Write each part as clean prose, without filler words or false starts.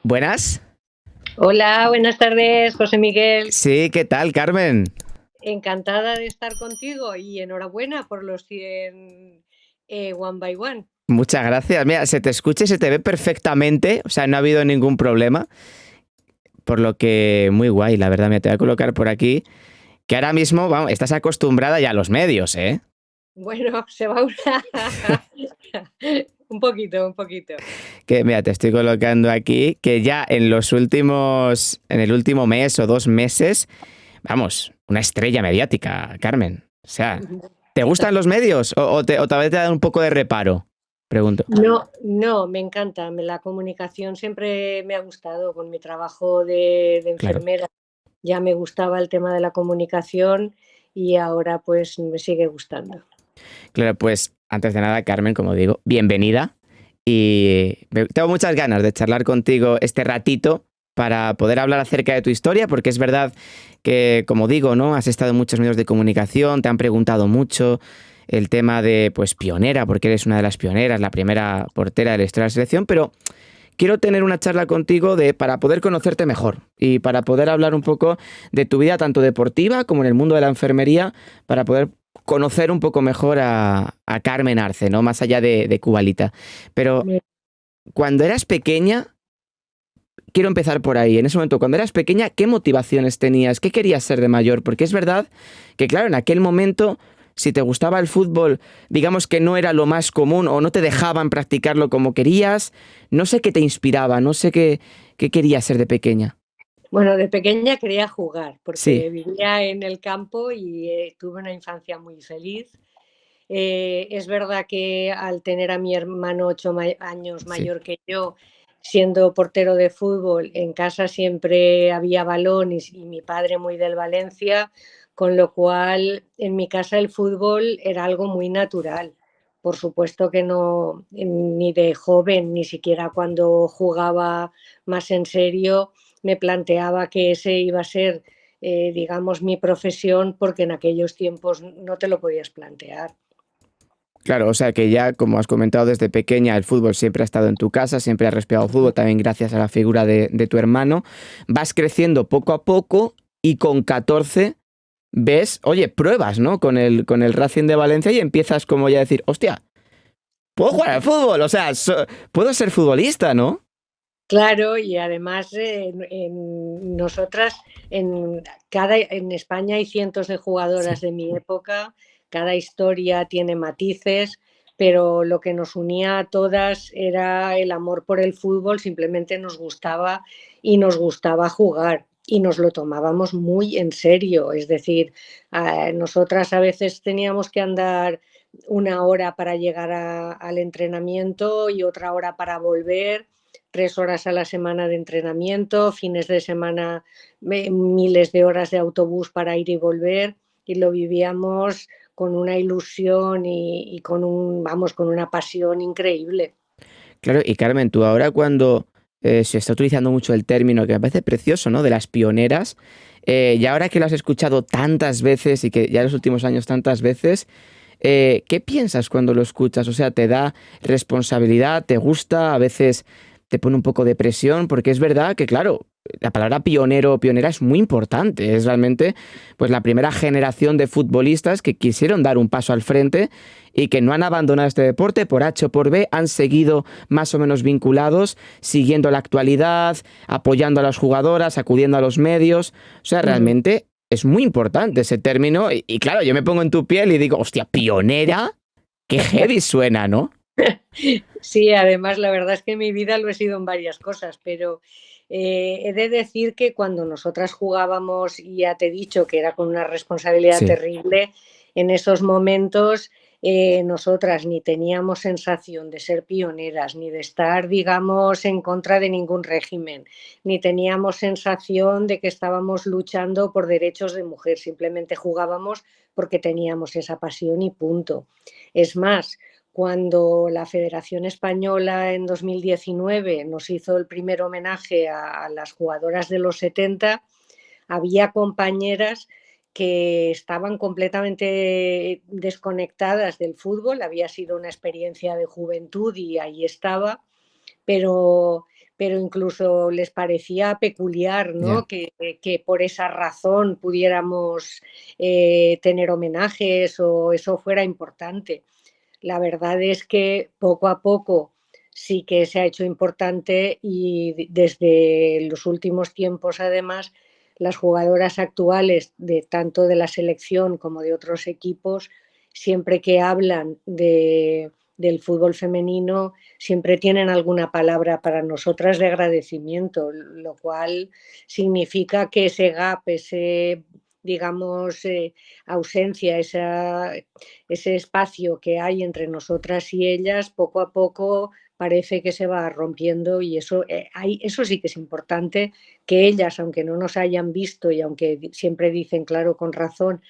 Buenas. Hola, buenas tardes, José Miguel. Sí, ¿qué tal, Carmen? Encantada de estar contigo y enhorabuena por los 100 One by One. Muchas gracias. Mira, se te escucha y se te ve perfectamente, o sea, no ha habido ningún problema, por lo que muy guay, la verdad, me te voy a colocar por aquí, que ahora mismo, vamos, estás acostumbrada ya a los medios, ¿eh? Bueno, se va una... un poquito, un poquito. Que mira, te estoy colocando aquí, que ya en el último mes o 2 meses, vamos, una estrella mediática, Carmen. O sea, ¿te gustan los medios o tal vez te dan un poco de reparo? Pregunto. No, no, me encanta. La comunicación siempre me ha gustado. Con mi trabajo de Claro. enfermera ya me gustaba el tema de la comunicación y ahora pues me sigue gustando. Claro, pues antes de nada, Carmen, como digo, bienvenida. Y tengo muchas ganas de charlar contigo este ratito para poder hablar acerca de tu historia, porque es verdad que, como digo, ¿no? Has estado en muchos medios de comunicación, te han preguntado mucho el tema de, pues, pionera, porque eres una de las pioneras, la primera portera de la historia de la selección, pero quiero tener una charla contigo para poder conocerte mejor y para poder hablar un poco de tu vida tanto deportiva como en el mundo de la enfermería, para poder conocer un poco mejor a Carmen Arce, ¿no? Más allá de Cubalita. Pero cuando eras pequeña, quiero empezar por ahí. En ese momento, cuando eras pequeña, ¿qué motivaciones tenías? ¿Qué querías ser de mayor? Porque es verdad que, claro, en aquel momento, si te gustaba el fútbol, digamos que no era lo más común o no te dejaban practicarlo como querías. No sé qué te inspiraba, no sé qué querías ser de pequeña. Bueno, de pequeña quería jugar Sí, porque vivía en el campo y tuve una infancia muy feliz. Es verdad que al tener a mi hermano años sí. mayor que yo, siendo portero de fútbol, en casa siempre había balón y mi padre muy del Valencia, con lo cual en mi casa el fútbol era algo muy natural. Por supuesto que no, ni de joven, ni siquiera cuando jugaba más en serio, me planteaba que ese iba a ser, digamos, mi profesión, porque en aquellos tiempos no te lo podías plantear. Claro, o sea que ya, como has comentado desde pequeña, el fútbol siempre ha estado en tu casa, siempre has respirado fútbol, también gracias a la figura de tu hermano. Vas creciendo poco a poco y con 14 ves, oye, pruebas, ¿no? Con el Racing de Valencia y empiezas como ya a decir, hostia, puedo jugar al fútbol, o sea, puedo ser futbolista, ¿no? Claro, y además nosotras, en España hay cientos de jugadoras Sí. de mi época, cada historia tiene matices, pero lo que nos unía a todas era el amor por el fútbol, simplemente nos gustaba y nos gustaba jugar y nos lo tomábamos muy en serio, es decir, nosotras a veces teníamos que andar una hora para llegar al entrenamiento y otra hora para volver, 3 horas a la semana de entrenamiento, fines de semana miles de horas de autobús para ir y volver, y lo vivíamos con una ilusión y con vamos, con una pasión increíble. Claro, y Carmen, tú ahora cuando se está utilizando mucho el término, que me parece precioso, ¿no? De las pioneras, y ahora que lo has escuchado tantas veces y que ya en los últimos años tantas veces, ¿qué piensas cuando lo escuchas? O sea, ¿te da responsabilidad? ¿Te gusta? A veces te pone un poco de presión, porque es verdad que, claro, la palabra pionero o pionera es muy importante. Es realmente pues, la primera generación de futbolistas que quisieron dar un paso al frente y que no han abandonado este deporte por H o por B, han seguido más o menos vinculados, siguiendo la actualidad, apoyando a las jugadoras, acudiendo a los medios. O sea, Ujú. realmente es muy importante ese término y claro, yo me pongo en tu piel y digo, hostia, pionera, qué heavy suena, ¿no? Sí, además la verdad es que en mi vida lo he sido en varias cosas, pero he de decir que cuando nosotras jugábamos, y ya te he dicho que era con una responsabilidad Sí, terrible, en esos momentos nosotras ni teníamos sensación de ser pioneras, ni de estar, digamos, en contra de ningún régimen, ni teníamos sensación de que estábamos luchando por derechos de mujer, simplemente jugábamos porque teníamos esa pasión y punto. Es más, cuando la Federación Española en 2019 nos hizo el primer homenaje a las jugadoras de los 70, había compañeras que estaban completamente desconectadas del fútbol, había sido una experiencia de juventud y ahí estaba, pero, pero incluso les parecía peculiar, Ya. ¿no? Que por esa razón pudiéramos tener homenajes o eso fuera importante. La verdad es que poco a poco sí que se ha hecho importante y desde los últimos tiempos, además, las jugadoras actuales de tanto de la selección como de otros equipos, siempre que hablan del fútbol femenino, siempre tienen alguna palabra para nosotras de agradecimiento, lo cual significa que ese gap, ese, digamos, ausencia, ese espacio que hay entre nosotras y ellas, poco a poco parece que se va rompiendo y eso sí que es importante, que ellas, aunque no nos hayan visto y aunque siempre dicen, claro, con razón,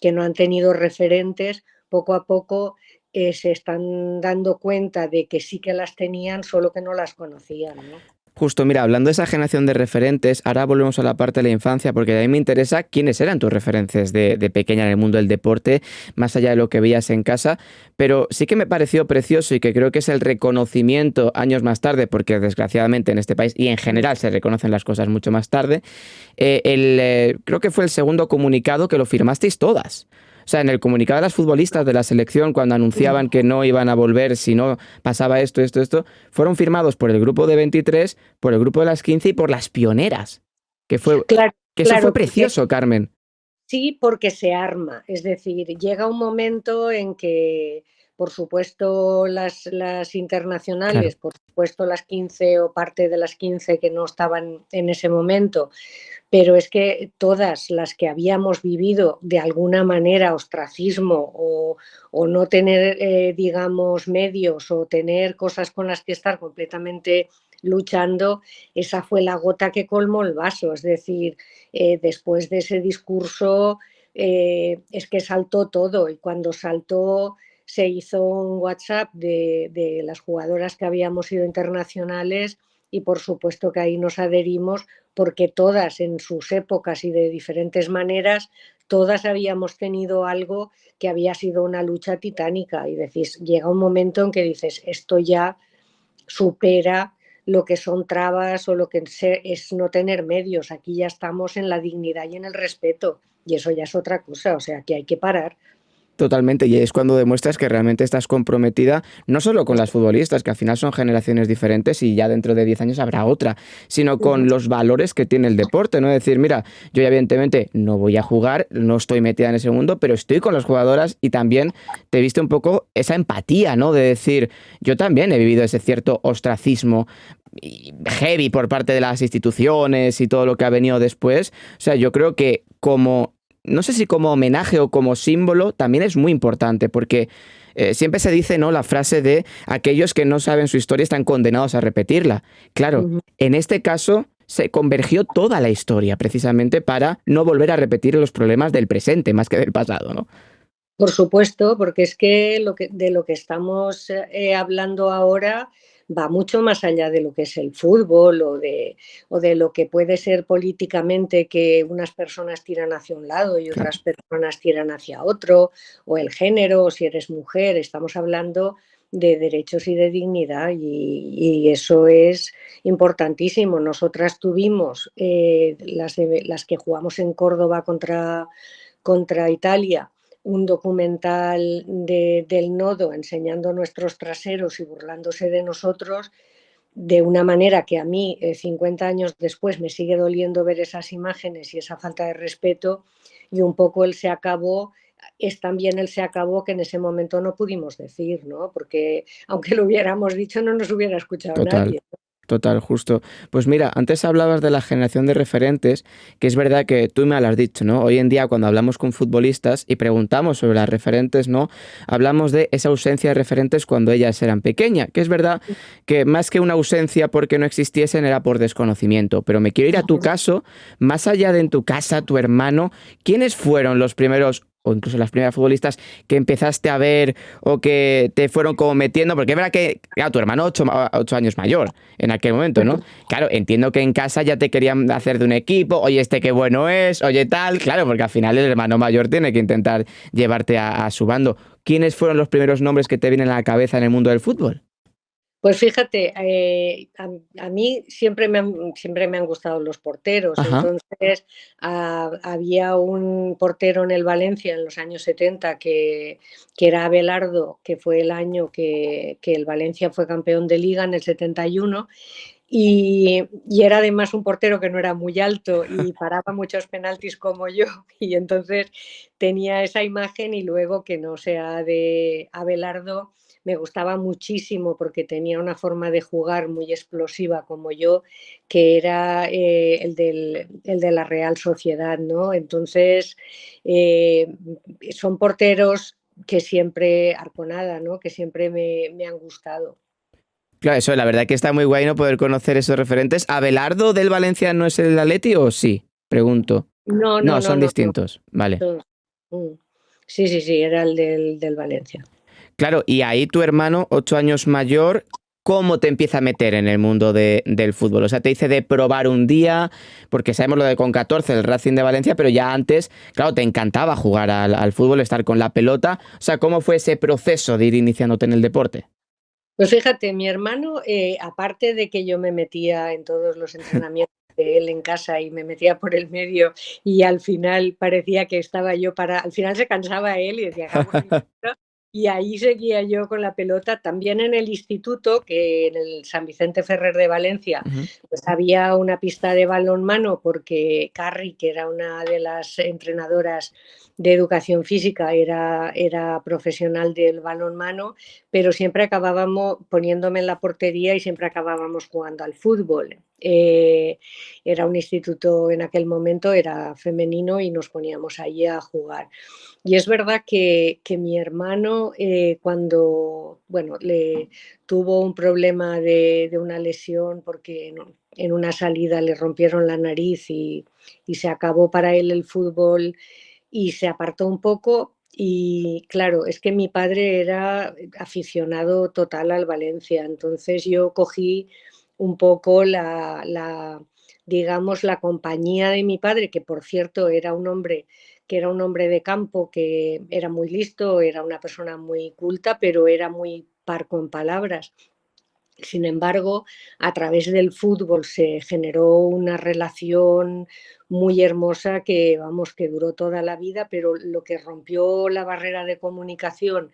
que no han tenido referentes, poco a poco se están dando cuenta de que sí que las tenían, solo que no las conocían, ¿no? Justo, mira, hablando de esa generación de referentes, ahora volvemos a la parte de la infancia, porque a mí me interesa quiénes eran tus referentes de pequeña en el mundo del deporte, más allá de lo que veías en casa, pero sí que me pareció precioso y que creo que es el reconocimiento años más tarde, porque desgraciadamente en este país y en general se reconocen las cosas mucho más tarde, creo que fue el segundo comunicado que lo firmasteis todas. O sea, en el comunicado de las futbolistas de la selección, cuando anunciaban que no iban a volver si no pasaba esto, fueron firmados por el grupo de 23, por el grupo de las 15 y por las pioneras. Claro, Que eso fue claro, porque precioso, Carmen. sí, porque se arma. Es decir, llega un momento en que, por supuesto, las Claro, internacionales, por supuesto, las 15 o parte de las 15 que no estaban en ese momento, pero es que todas las que habíamos vivido de alguna manera ostracismo o no tener, digamos, medios o tener cosas con las que estar completamente luchando, esa fue la gota que colmó el vaso. Es decir, después de ese discurso es que saltó todo y cuando saltó se hizo un WhatsApp de las jugadoras que habíamos sido internacionales y por supuesto que ahí nos adherimos porque todas en sus épocas y de diferentes maneras, todas habíamos tenido algo que había sido una lucha titánica y decís, llega un momento en que dices, esto ya supera lo que son trabas o lo que es no tener medios. Aquí ya estamos en la dignidad y en el respeto y eso ya es otra cosa, o sea que hay que parar. totalmente. Y es cuando demuestras que realmente estás comprometida, no solo con las futbolistas, que al final son generaciones diferentes y ya dentro de 10 años habrá otra, sino con los valores que tiene el deporte, ¿no? Decir, mira, yo ya evidentemente no voy a jugar, no estoy metida en ese mundo, pero estoy con las jugadoras y también te viste un poco esa empatía, ¿no? De decir, yo también he vivido ese cierto ostracismo heavy por parte de las instituciones y todo lo que ha venido después. O sea, yo creo que como no sé si como homenaje o como símbolo, también es muy importante, porque siempre se dice, ¿no?, la frase de aquellos que no saben su historia están condenados a repetirla. Claro, Ujú. en este caso se convergió toda la historia precisamente para no volver a repetir los problemas del presente más que del pasado, ¿no? Por supuesto, porque es que, de lo que estamos hablando ahora va mucho más allá de lo que es el fútbol o de lo que puede ser políticamente que unas personas tiran hacia un lado y Claro. otras personas tiran hacia otro, o el género, o si eres mujer. Estamos hablando de derechos y de dignidad y eso es importantísimo. Nosotras tuvimos las que jugamos en Córdoba contra Italia un documental del nodo enseñando nuestros traseros y burlándose de nosotros de una manera que a mí, 50 años después, me sigue doliendo ver esas imágenes y esa falta de respeto y un poco el se acabó. Es también el se acabó que en ese momento no pudimos decir, ¿no? Porque aunque lo hubiéramos dicho no nos hubiera escuchado Total, nadie. total, justo. Pues mira, antes hablabas de la generación de referentes, que es verdad que tú me lo has dicho, ¿no? Hoy en día cuando hablamos con futbolistas y preguntamos sobre las referentes, ¿no? Hablamos de esa ausencia de referentes cuando ellas eran pequeñas, que es verdad que más que una ausencia porque no existiesen era por desconocimiento, pero me quiero ir a tu caso, más allá de en tu casa, tu hermano, ¿quiénes fueron los primeros o incluso las primeras futbolistas que empezaste a ver o que te fueron como metiendo? Porque es verdad que, claro, tu hermano 8 años mayor en aquel momento, ¿no? Claro, entiendo que en casa ya te querían hacer de un equipo, oye, este qué bueno es, oye tal, claro, porque al final el hermano mayor tiene que intentar llevarte a su bando. ¿Quiénes fueron los primeros nombres que te vienen a la cabeza en el mundo del fútbol? Pues fíjate, a mí siempre me han gustado los porteros. Ajá. Entonces, había un portero en el Valencia en los años 70 que era Abelardo, que fue el año que el Valencia fue campeón de Liga en el 71, y era además un portero que no era muy alto y paraba muchos penaltis como yo, y entonces tenía esa imagen. Y luego, que no sea de Abelardo, me gustaba muchísimo porque tenía una forma de jugar muy explosiva como yo, que era el de la Real Sociedad, ¿no? Entonces, eh, son porteros que siempre, Arconada, ¿no? Que siempre me han gustado. Claro, eso, la verdad que está muy guay no poder conocer esos referentes. ¿Abelardo del Valencia no es el Atleti o sí? Pregunto. No, no, No, no, son no, no. distintos. Vale. Son- mm. Sí, sí, sí, era el del Valencia. Claro, y ahí tu hermano, 8 años mayor, ¿cómo te empieza a meter en el mundo del fútbol? O sea, te dice de probar un día, porque sabemos lo de con 14, el Racing de Valencia, pero ya antes, claro, te encantaba jugar al fútbol, estar con la pelota. O sea, ¿cómo fue ese proceso de ir iniciándote en el deporte? Pues fíjate, mi hermano, aparte de que yo me metía en todos los entrenamientos de él en casa y me metía por el medio, y al final parecía que estaba yo al final se cansaba él y decía: "Acabo un minuto", y ahí seguía yo con la pelota. También en el instituto, que en el San Vicente Ferrer de Valencia, Ujú. pues había una pista de balonmano, porque Carri, que era una de las entrenadoras de educación física, era profesional del balonmano, pero siempre acabábamos poniéndome en la portería y siempre acabábamos jugando al fútbol. Era un instituto, en aquel momento era femenino, y nos poníamos allí a jugar. Y es verdad que mi hermano, cuando, bueno, le tuvo un problema de una lesión, porque en una salida le rompieron la nariz, y se acabó para él el fútbol y se apartó un poco. Y claro, es que mi padre era aficionado total al Valencia. Entonces yo cogí un poco digamos, la compañía de mi padre, que por cierto era un hombre de campo, que era muy listo, era una persona muy culta, pero era muy parco en palabras. Sin embargo, a través del fútbol se generó una relación muy hermosa que, vamos, que duró toda la vida. Pero lo que rompió la barrera de comunicación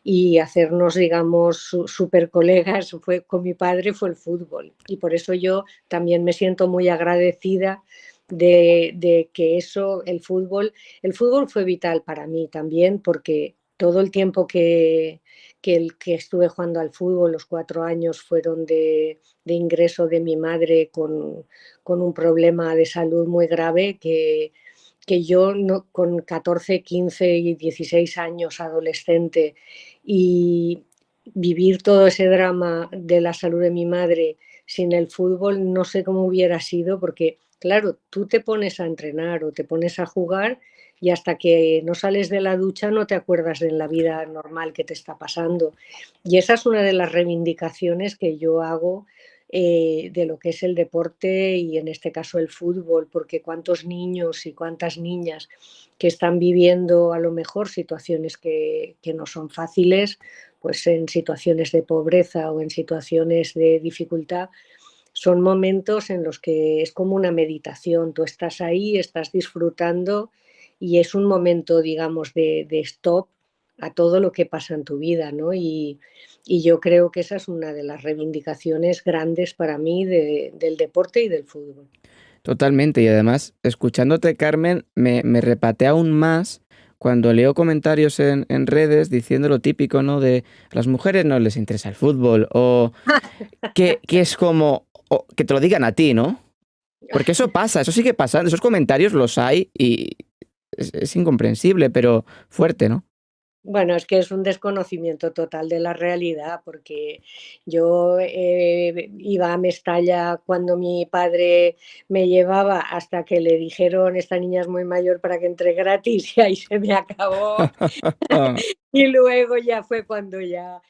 y hacernos, digamos, súper colegas fue, con mi padre, fue el fútbol. Y por eso yo también me siento muy agradecida de que eso, el fútbol fue vital para mí también, porque todo el tiempo que estuve jugando al fútbol, los 4 años fueron de ingreso de mi madre con un problema de salud muy grave, que yo, no, con 14, 15 y 16 años, adolescente, y vivir todo ese drama de la salud de mi madre sin el fútbol, no sé cómo hubiera sido, porque claro, tú te pones a entrenar o te pones a jugar, y hasta que no sales de la ducha no te acuerdas de la vida normal que te está pasando. Y esa es una de las reivindicaciones que yo hago, de lo que es el deporte, y en este caso el fútbol, porque cuántos niños y cuántas niñas que están viviendo a lo mejor situaciones que no son fáciles, pues en situaciones de pobreza o en situaciones de dificultad, son momentos en los que es como una meditación. Tú estás ahí, estás disfrutando, y es un momento, digamos, de stop a todo lo que pasa en tu vida, ¿no? Y yo creo que esa es una de las reivindicaciones grandes para mí del deporte y del fútbol. Totalmente. Y además, escuchándote, Carmen, me repatea aún más cuando leo comentarios en redes diciendo lo típico, ¿no? De a las mujeres no les interesa el fútbol. O que es como que te lo digan a ti, ¿no? Porque eso pasa, eso sigue pasando, esos comentarios los hay y es incomprensible, pero fuerte, ¿no? Bueno, es que es un desconocimiento total de la realidad, porque yo, iba a Mestalla cuando mi padre me llevaba, hasta que le dijeron: "Esta niña es muy mayor para que entre gratis", y ahí se me acabó. Y luego ya fue cuando ya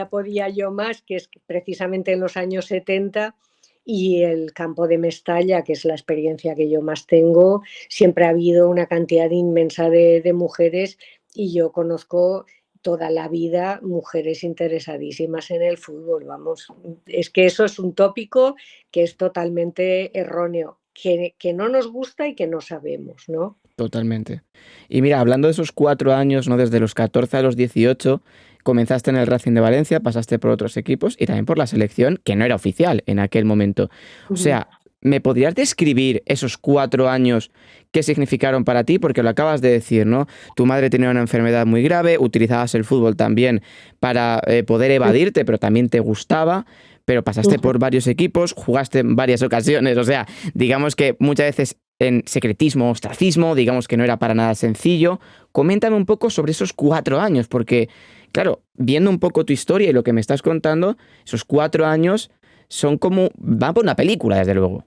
podía yo más, que es precisamente en los años 70, y el campo de Mestalla, que es la experiencia que yo más tengo, siempre ha habido una cantidad inmensa de mujeres, y yo conozco toda la vida mujeres interesadísimas en el fútbol, vamos. Es que eso es un tópico que es totalmente erróneo, que no nos gusta y que no sabemos, ¿no? Totalmente. Y mira, hablando de esos 4 años, ¿no? Desde los 14 a los 18, comenzaste en el Racing de Valencia, pasaste por otros equipos y también por la selección, que no era oficial en aquel momento. O Ujú. sea, ¿me podrías describir esos 4 años qué significaron para ti? Porque lo acabas de decir, ¿no? Tu madre tenía una enfermedad muy grave, utilizabas el fútbol también para poder evadirte, pero también te gustaba, pero pasaste Ujú. por varios equipos, jugaste en varias ocasiones, o sea, digamos que muchas veces en secretismo, ostracismo, digamos que no era para nada sencillo. Coméntame un poco sobre esos 4 años, porque, claro, viendo un poco tu historia y lo que me estás contando, esos 4 años son como, van por una película, desde luego.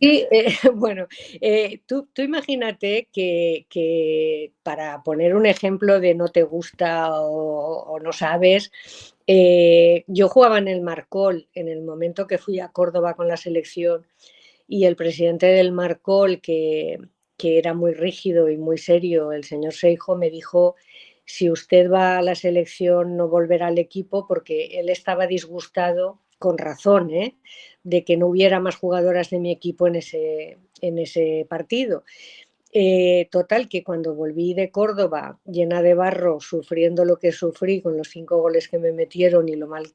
Y bueno, tú imagínate que para poner un ejemplo de no te gusta o no sabes, yo jugaba en el Marcol en el momento que fui a Córdoba con la selección y el presidente del Marcol, que era muy rígido y muy serio, el señor Seijo, me dijo, si usted va a la selección no volverá al equipo porque él estaba disgustado, con razón, de que no hubiera más jugadoras de mi equipo en ese partido. Total, que cuando volví de Córdoba llena de barro, sufriendo lo que sufrí con los 5 goles que me metieron y lo mal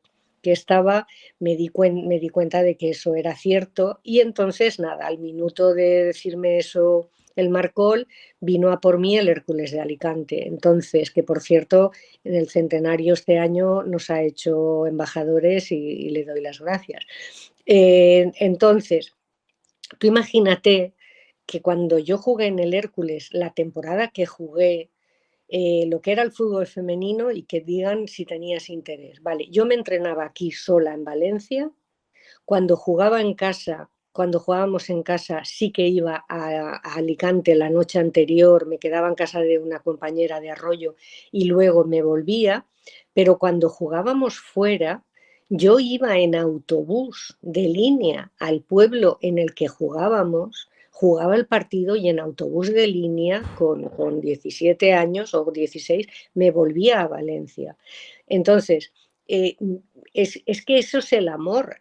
que estaba, me di cuenta de que eso era cierto y entonces nada, al minuto de decirme eso el Marcol, vino a por mí el Hércules de Alicante. Entonces, que por cierto, en el centenario este año nos ha hecho embajadores y le doy las gracias. Entonces, tú imagínate que cuando yo jugué en el Hércules, la temporada que jugué, lo que era el fútbol femenino y que digan si tenías interés. Vale, yo me entrenaba aquí sola en Valencia. Cuando jugaba en casa, cuando jugábamos en casa, sí que iba a Alicante la noche anterior, me quedaba en casa de una compañera de Arroyo y luego me volvía, pero cuando jugábamos fuera, yo iba en autobús de línea al pueblo en el que jugábamos, jugaba el partido y en autobús de línea con 17 años o 16 me volvía a Valencia. Entonces, eh, es que eso es el amor.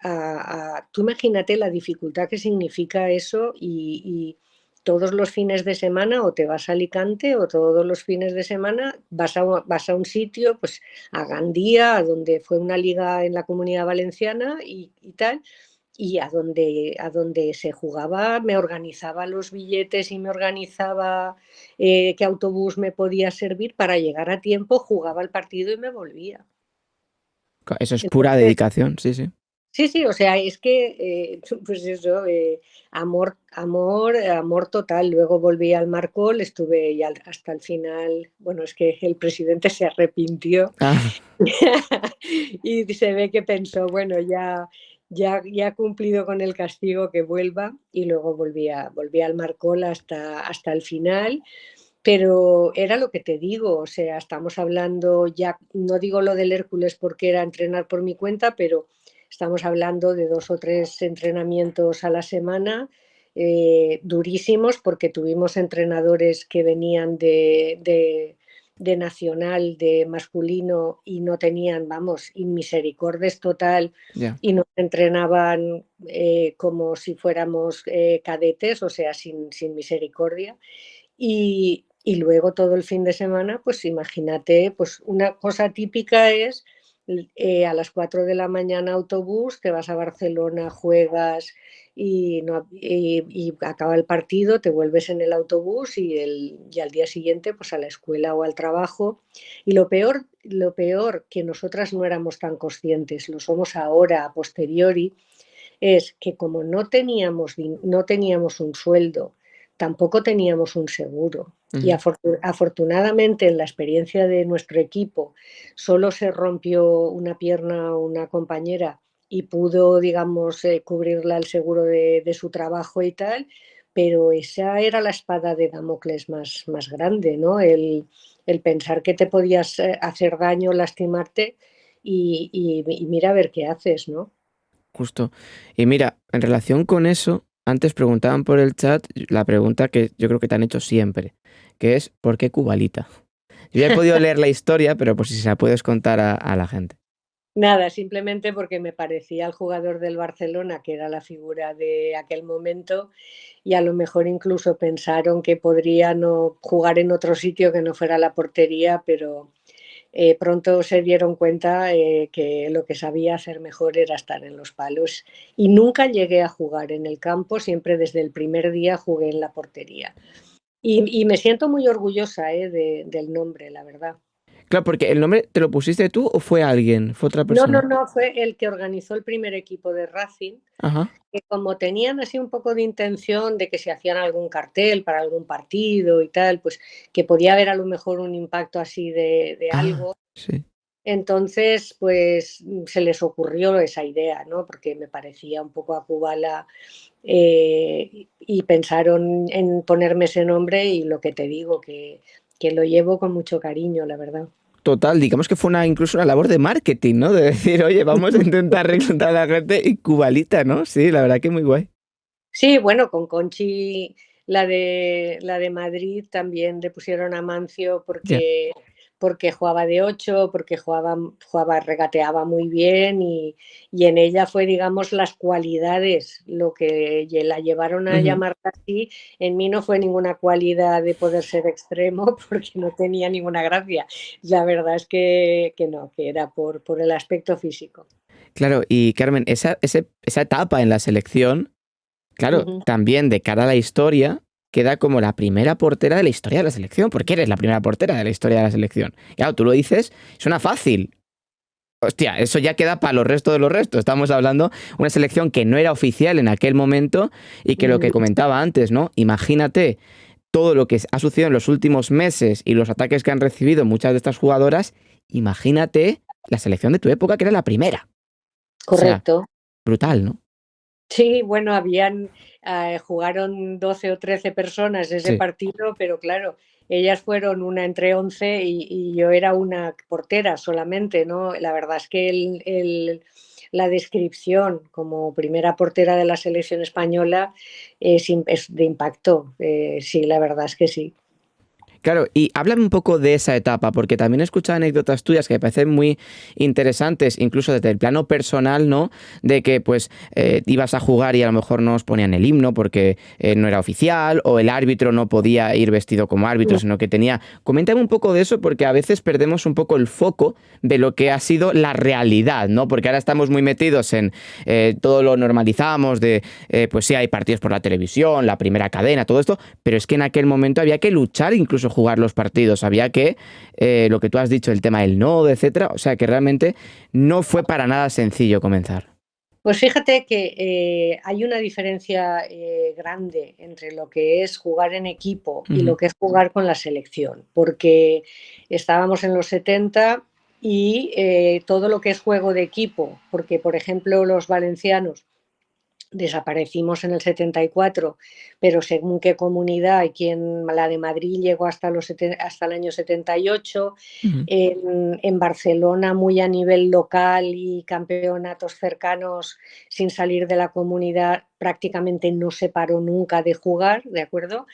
Tú imagínate la dificultad que significa eso y todos los fines de semana o te vas a Alicante o todos los fines de semana vas a un sitio, pues a Gandía, a donde fue una liga en la Comunidad Valenciana y tal, y a donde se jugaba me organizaba los billetes y me organizaba qué autobús me podía servir para llegar a tiempo, jugaba el partido y me volvía. Eso es pura Entonces, dedicación, sí, sí. sí, sí, o sea, es que, pues eso, amor total. Luego volví al Marcol, estuve ya hasta el final. Bueno, es que el presidente se arrepintió Ah, y se ve que pensó, bueno, ya ha cumplido con el castigo, que vuelva. Y luego volví al Marcol hasta el final. Pero era lo que te digo, o sea, estamos hablando ya, no digo lo del Hércules porque era entrenar por mi cuenta, pero estamos hablando de 2 o 3 entrenamientos a la semana, durísimos, porque tuvimos entrenadores que venían de nacional, de masculino, y no tenían, vamos, inmisericordes total, ya. y nos entrenaban como si fuéramos cadetes, o sea, sin misericordia. Y luego todo el fin de semana, pues imagínate, pues una cosa típica es a las 4 de la mañana autobús, te vas a Barcelona, juegas y acaba el partido, te vuelves en el autobús y al día siguiente pues a la escuela o al trabajo. Y lo peor que nosotras no éramos tan conscientes, lo somos ahora a posteriori, es que como no teníamos un sueldo, tampoco teníamos un seguro. Y Ujú. afortunadamente en la experiencia de nuestro equipo solo se rompió una pierna una compañera y pudo, digamos, cubrirla el seguro de su trabajo y tal, pero esa era la espada de Damocles más grande, ¿no? El pensar que te podías hacer daño, lastimarte y mira a ver qué haces, ¿no? Justo. Y mira, en relación con eso, antes preguntaban por el chat la pregunta que yo creo que te han hecho siempre, que es ¿por qué Cubalita? Yo ya he podido leer la historia, pero por si se la puedes contar a la gente. Nada, simplemente porque me parecía el jugador del Barcelona, que era la figura de aquel momento, y a lo mejor incluso pensaron que podría no jugar en otro sitio que no fuera la portería, pero pronto se dieron cuenta que lo que sabía hacer mejor era estar en los palos. Y nunca llegué a jugar en el campo, siempre desde el primer día jugué en la portería. Y me siento muy orgullosa del nombre, la verdad. Claro, porque ¿el nombre te lo pusiste tú o fue alguien? ¿Fue otra No, no, persona? no, fue el que organizó el primer equipo de Racing, Ajá. que como tenían así un poco de intención de que se hacían algún cartel para algún partido y tal, pues que podía haber a lo mejor un impacto así de Ah, algo. sí. Entonces, pues se les ocurrió esa idea, ¿no? Porque me parecía un poco a Kubala y pensaron en ponerme ese nombre y lo que te digo, que lo llevo con mucho cariño, la verdad. Total, digamos que fue incluso una labor de marketing, ¿no? De decir, oye, vamos a intentar reclutar a la gente y Cubalita, ¿no? Sí, la verdad que muy guay. Sí, bueno, con Conchi, la de Madrid, también le pusieron a Mancio Ya. porque jugaba de 8, porque regateaba muy bien y en ella fue, digamos, las cualidades lo que la llevaron a Ujú. llamarla así. En mí no fue ninguna cualidad de poder ser extremo porque no tenía ninguna gracia. La verdad es que no, que era por el aspecto físico. Claro, y Carmen, esa etapa en la selección, claro, Ujú. también de cara a la historia, queda como la primera portera de la historia de la selección, porque eres la primera portera de la historia de la selección. Y claro, tú lo dices, suena fácil. Hostia, eso ya queda para los restos de los restos. Estamos hablando de una selección que no era oficial en aquel momento y que lo que Ujú. comentaba antes, ¿no? Imagínate todo lo que ha sucedido en los últimos meses y los ataques que han recibido muchas de estas jugadoras, imagínate la selección de tu época que era la primera. O sea, Correcto. brutal, ¿no? Sí, bueno, jugaron 12 o 13 personas ese Sí. partido, pero claro, ellas fueron una entre 11 y yo era una portera solamente, ¿no? La verdad es que la descripción como primera portera de la selección española es de impacto. Sí, la verdad es que sí. Claro, y háblame un poco de esa etapa, porque también he escuchado anécdotas tuyas que me parecen muy interesantes, incluso desde el plano personal, ¿no? De que pues ibas a jugar y a lo mejor no os ponían el himno porque no era oficial, o el árbitro no podía ir vestido como árbitro, sino que tenía... Coméntame un poco de eso, porque a veces perdemos un poco el foco de lo que ha sido la realidad, ¿no? Porque ahora estamos muy metidos en todo lo normalizamos, de pues sí, hay partidos por la televisión, la primera cadena, todo esto, pero es que en aquel momento había que luchar, incluso jugar los partidos, había que, lo que tú has dicho, el tema del nodo, etcétera, o sea que realmente no fue para nada sencillo comenzar. Pues fíjate que hay una diferencia grande entre lo que es jugar en equipo y Ujú, lo que es jugar con la selección, porque estábamos en los 70 y todo lo que es juego de equipo, porque por ejemplo los valencianos desaparecimos en el 74, pero según qué comunidad, hay quien, la de Madrid llegó hasta el año 78, ujú. en Barcelona muy a nivel local y campeonatos cercanos sin salir de la comunidad prácticamente no se paró nunca de jugar, ¿de acuerdo?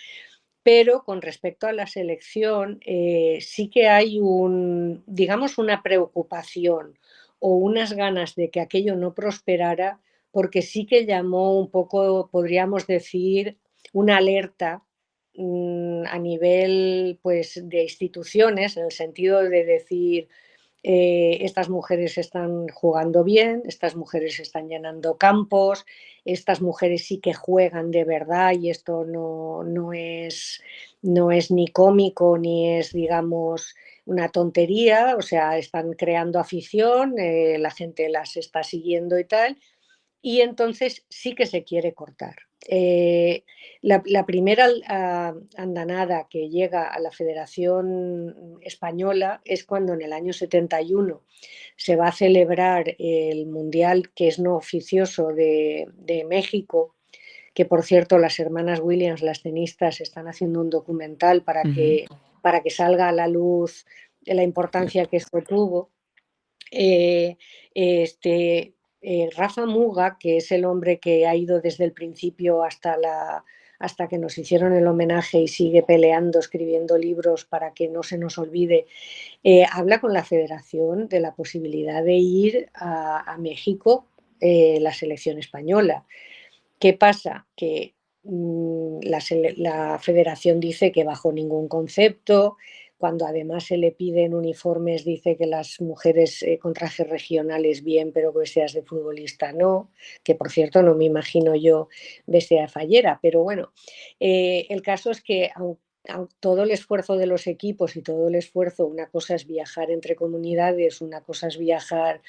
Pero con respecto a la selección, sí que hay digamos, una preocupación o unas ganas de que aquello no prosperara, porque sí que llamó un poco, podríamos decir, una alerta a nivel pues, de instituciones, en el sentido de decir, estas mujeres están jugando bien, estas mujeres están llenando campos, estas mujeres sí que juegan de verdad y esto no es ni cómico ni es, digamos, una tontería, o sea, están creando afición, la gente las está siguiendo y tal, y entonces sí que se quiere cortar. La primera andanada que llega a la Federación Española es cuando en el año 71 se va a celebrar el Mundial, que es no oficioso, de México, que por cierto las hermanas Williams, las tenistas, están haciendo un documental Ujú. para que salga a la luz la importancia Cierto. que esto tuvo. Eh, este, Rafa Muga, que es el hombre que ha ido desde el principio hasta que nos hicieron el homenaje y sigue peleando, escribiendo libros para que no se nos olvide, habla con la federación de la posibilidad de ir a México, la selección española. ¿Qué pasa? Que la federación dice que bajo ningún concepto, cuando además se le piden uniformes, dice que las mujeres con trajes regionales bien, pero que vestidas de futbolista no, que por cierto no me imagino yo vestida de fallera, pero bueno, el caso es que todo el esfuerzo de los equipos y todo el esfuerzo, una cosa es viajar entre comunidades, una cosa es viajar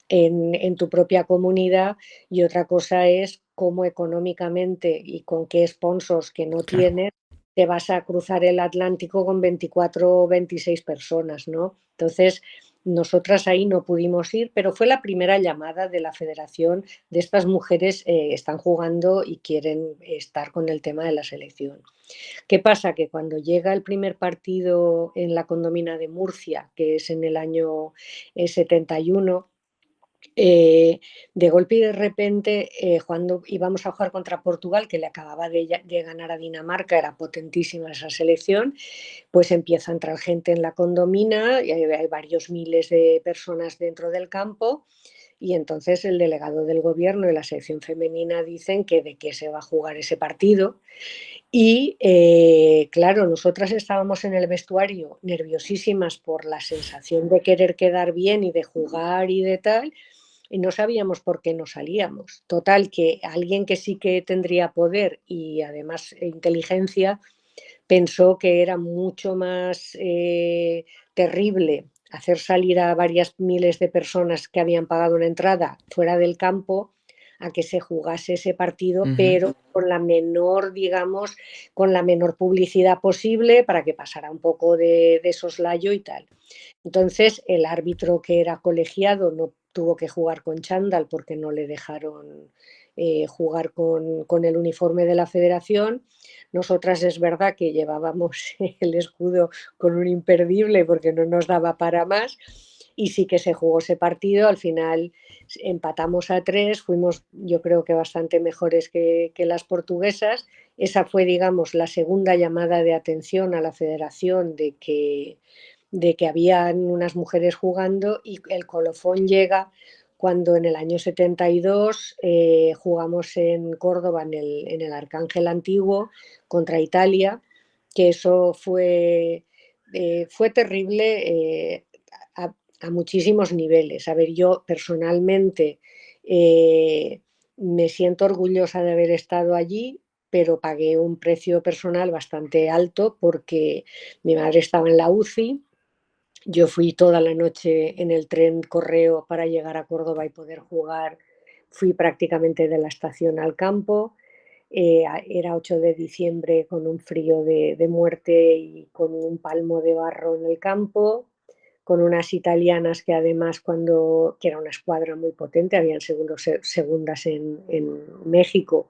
en tu propia comunidad y otra cosa es cómo económicamente y con qué sponsors que no Claro. tienes te vas a cruzar el Atlántico con 24 o 26 personas, ¿no? Entonces, nosotras ahí no pudimos ir, pero fue la primera llamada de la federación de estas mujeres están jugando y quieren estar con el tema de la selección. ¿Qué pasa? Que cuando llega el primer partido en la condomina de Murcia, que es en el año 71, de golpe y de repente, cuando íbamos a jugar contra Portugal, que le acababa de ganar a Dinamarca, era potentísima esa selección, pues empieza a entrar gente en la condomina, y hay varios miles de personas dentro del campo, y entonces el delegado del gobierno y la sección femenina dicen que de qué se va a jugar ese partido. Y claro, nosotras estábamos en el vestuario nerviosísimas por la sensación de querer quedar bien y de jugar y de tal, y no sabíamos por qué no salíamos. Total, que alguien que sí que tendría poder y además inteligencia pensó que era mucho más terrible hacer salir a varias miles de personas que habían pagado una entrada fuera del campo a que se jugase ese partido, Ujú. pero con la menor, digamos, con la menor publicidad posible para que pasara un poco de soslayo y tal. Entonces, el árbitro que era colegiado no tuvo que jugar con chándal porque no le dejaron jugar con el uniforme de la federación. Nosotras es verdad que llevábamos el escudo con un imperdible porque no nos daba para más y sí que se jugó ese partido. Al final empatamos a 3, fuimos yo creo que bastante mejores que las portuguesas. Esa fue, digamos, la segunda llamada de atención a la federación de que habían unas mujeres jugando y el colofón llega cuando en el año 72 jugamos en Córdoba, en el Arcángel Antiguo, contra Italia, que eso fue terrible a muchísimos niveles. A ver, yo personalmente me siento orgullosa de haber estado allí, pero pagué un precio personal bastante alto porque mi madre estaba en la UCI. Yo fui toda la noche en el tren correo para llegar a Córdoba y poder jugar. Fui prácticamente de la estación al campo. Era 8 de diciembre con un frío de muerte y con un palmo de barro en el campo, con unas italianas que además que era una escuadra muy potente, habían segundas en México,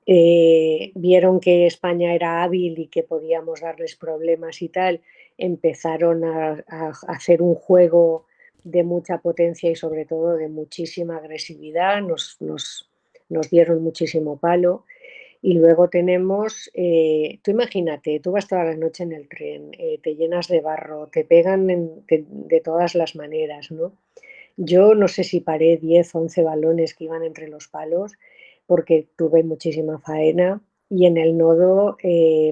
vieron que España era hábil y que podíamos darles problemas y tal, empezaron a hacer un juego de mucha potencia y sobre todo de muchísima agresividad, nos dieron muchísimo palo. Y luego tenemos, tú imagínate, tú vas toda la noche en el tren, te llenas de barro, te pegan de todas las maneras, ¿no? Yo no sé si paré 10 o 11 balones que iban entre los palos porque tuve muchísima faena y en el nodo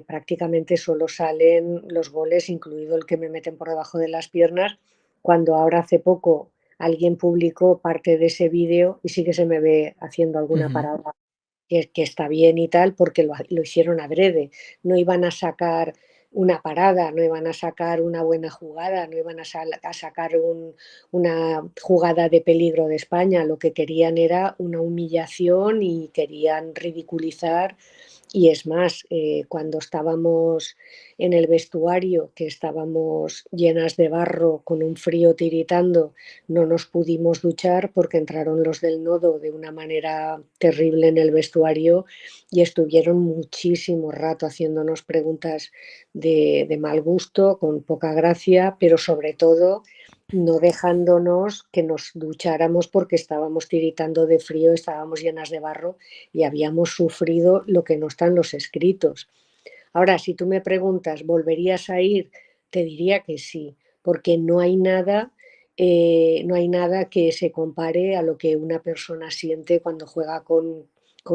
prácticamente solo salen los goles, incluido el que me meten por debajo de las piernas, cuando ahora hace poco alguien publicó parte de ese vídeo y sí que se me ve haciendo alguna Ujú. parada que está bien y tal, porque lo hicieron adrede. No iban a sacar una parada, no iban a sacar una buena jugada, no iban a sacar una jugada de peligro de España. Lo que querían era una humillación y querían ridiculizar. Y es más, cuando estábamos en el vestuario, que estábamos llenas de barro, con un frío tiritando, no nos pudimos duchar porque entraron los del nodo de una manera terrible en el vestuario y estuvieron muchísimo rato haciéndonos preguntas de mal gusto, con poca gracia, pero sobre todo no dejándonos que nos ducháramos porque estábamos tiritando de frío, estábamos llenas de barro y habíamos sufrido lo que no está en los escritos. Ahora, si tú me preguntas, ¿volverías a ir? Te diría que sí, porque no hay nada que se compare a lo que una persona siente cuando juega con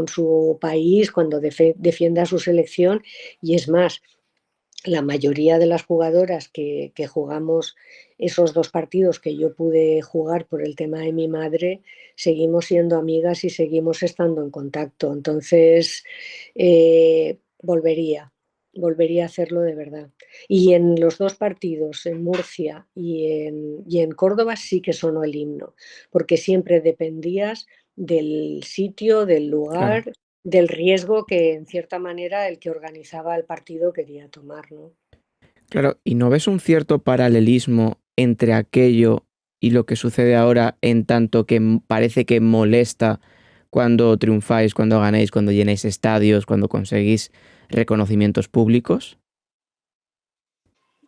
su país, cuando defiende a su selección. Y es más, la mayoría de las jugadoras que jugamos esos dos partidos que yo pude jugar por el tema de mi madre, seguimos siendo amigas y seguimos estando en contacto. Entonces, volvería a hacerlo de verdad. Y en los dos partidos, en Murcia y en Córdoba, sí que sonó el himno, porque siempre dependías del sitio, del Claro. lugar, del riesgo que en cierta manera el que organizaba el partido quería tomar, ¿no? Claro, ¿y no ves un cierto paralelismo entre aquello y lo que sucede ahora en tanto que parece que molesta cuando triunfáis, cuando ganáis, cuando llenáis estadios, cuando conseguís reconocimientos públicos?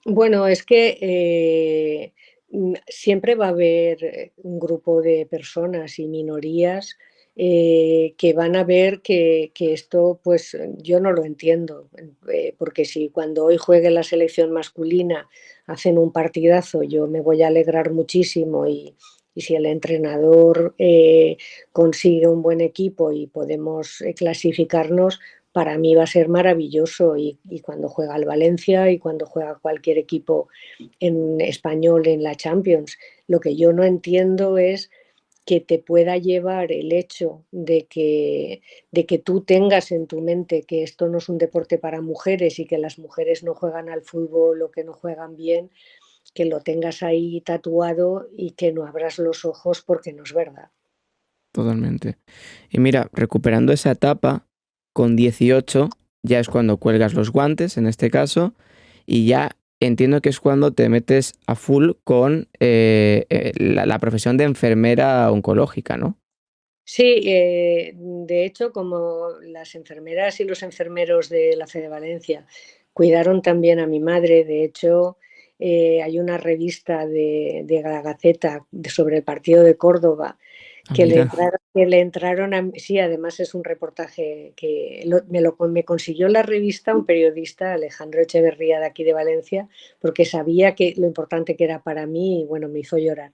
Bueno, es que siempre va a haber un grupo de personas y minorías que van a ver que esto, pues yo no lo entiendo, porque si cuando hoy juegue la selección masculina hacen un partidazo, yo me voy a alegrar muchísimo y si el entrenador consigue un buen equipo y podemos clasificarnos, para mí va a ser maravilloso y cuando juega el Valencia y cuando juega cualquier equipo en español en la Champions. Lo que yo no entiendo es que te pueda llevar el hecho de que tú tengas en tu mente que esto no es un deporte para mujeres y que las mujeres no juegan al fútbol o que no juegan bien, que lo tengas ahí tatuado y que no abras los ojos porque no es verdad. Totalmente. Y mira, recuperando esa etapa, con 18 ya es cuando cuelgas los guantes, en este caso, y ya entiendo que es cuando te metes a full con la profesión de enfermera oncológica, ¿no? Sí, de hecho, como las enfermeras y los enfermeros de la Fe de Valencia cuidaron también a mi madre, de hecho, hay una revista de la Gaceta sobre el partido de Córdoba Ah, mira, que le entraron a... Sí, además es un reportaje que me consiguió la revista un periodista, Alejandro Echeverría, de aquí de Valencia, porque sabía que lo importante que era para mí y bueno, me hizo llorar,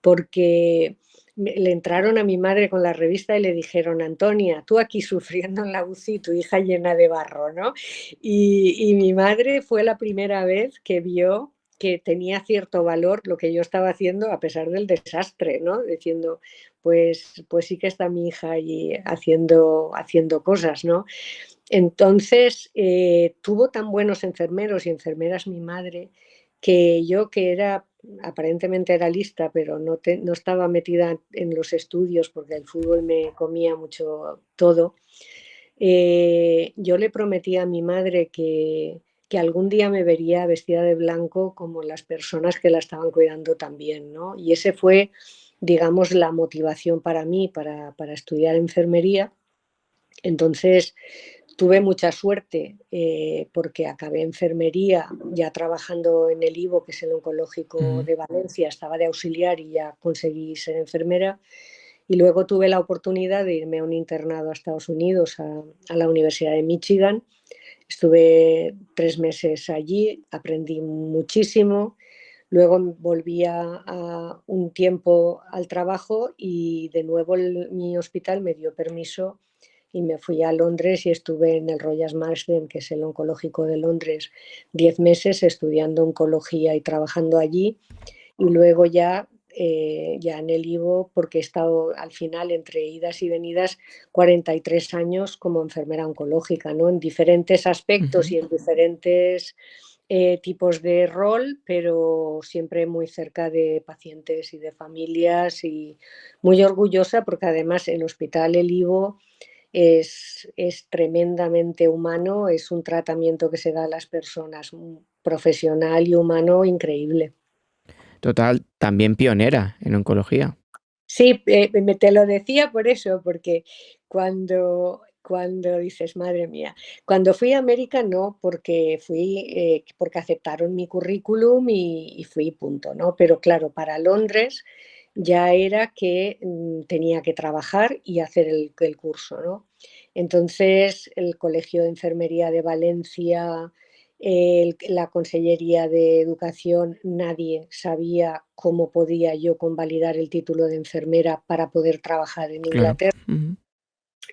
porque le entraron a mi madre con la revista y le dijeron, Antonia, tú aquí sufriendo en la UCI, tu hija llena de barro, ¿no? Y mi madre fue la primera vez que vio que tenía cierto valor lo que yo estaba haciendo a pesar del desastre, ¿no? Diciendo, pues sí que está mi hija allí haciendo cosas, ¿no? Entonces, tuvo tan buenos enfermeros y enfermeras mi madre que yo que era, aparentemente era lista, pero no estaba metida en los estudios porque el fútbol me comía mucho todo, yo le prometí a mi madre que algún día me vería vestida de blanco como las personas que la estaban cuidando también, ¿no? Y ese fue, digamos, la motivación para mí, para estudiar enfermería. Entonces, tuve mucha suerte porque acabé enfermería ya trabajando en el IVO, que es el oncológico ujú, de Valencia, estaba de auxiliar y ya conseguí ser enfermera. Y luego tuve la oportunidad de irme a un internado a Estados Unidos, a la Universidad de Michigan. Estuve 3 meses allí, aprendí muchísimo. Luego volví a un tiempo al trabajo y de nuevo mi hospital me dio permiso y me fui a Londres y estuve en el Royal Marsden, que es el oncológico de Londres, 10 meses estudiando oncología y trabajando allí. Y luego ya en el IVO, porque he estado al final entre idas y venidas 43 años como enfermera oncológica, ¿no? En diferentes aspectos ujú. y en diferentes tipos de rol, pero siempre muy cerca de pacientes y de familias y muy orgullosa porque además el Hospital El Ivo es tremendamente humano, es un tratamiento que se da a las personas, profesional y humano increíble. Total, también pionera en oncología. Sí, te lo decía por eso, porque cuando cuando dices, madre mía. Cuando fui a América no, porque porque aceptaron mi currículum y fui, punto, ¿no? Pero claro, para Londres ya era que tenía que trabajar y hacer el curso, ¿no? Entonces, el Colegio de Enfermería de Valencia, la Consellería de Educación, nadie sabía cómo podía yo convalidar el título de enfermera para poder trabajar en Claro. Inglaterra. Ujú.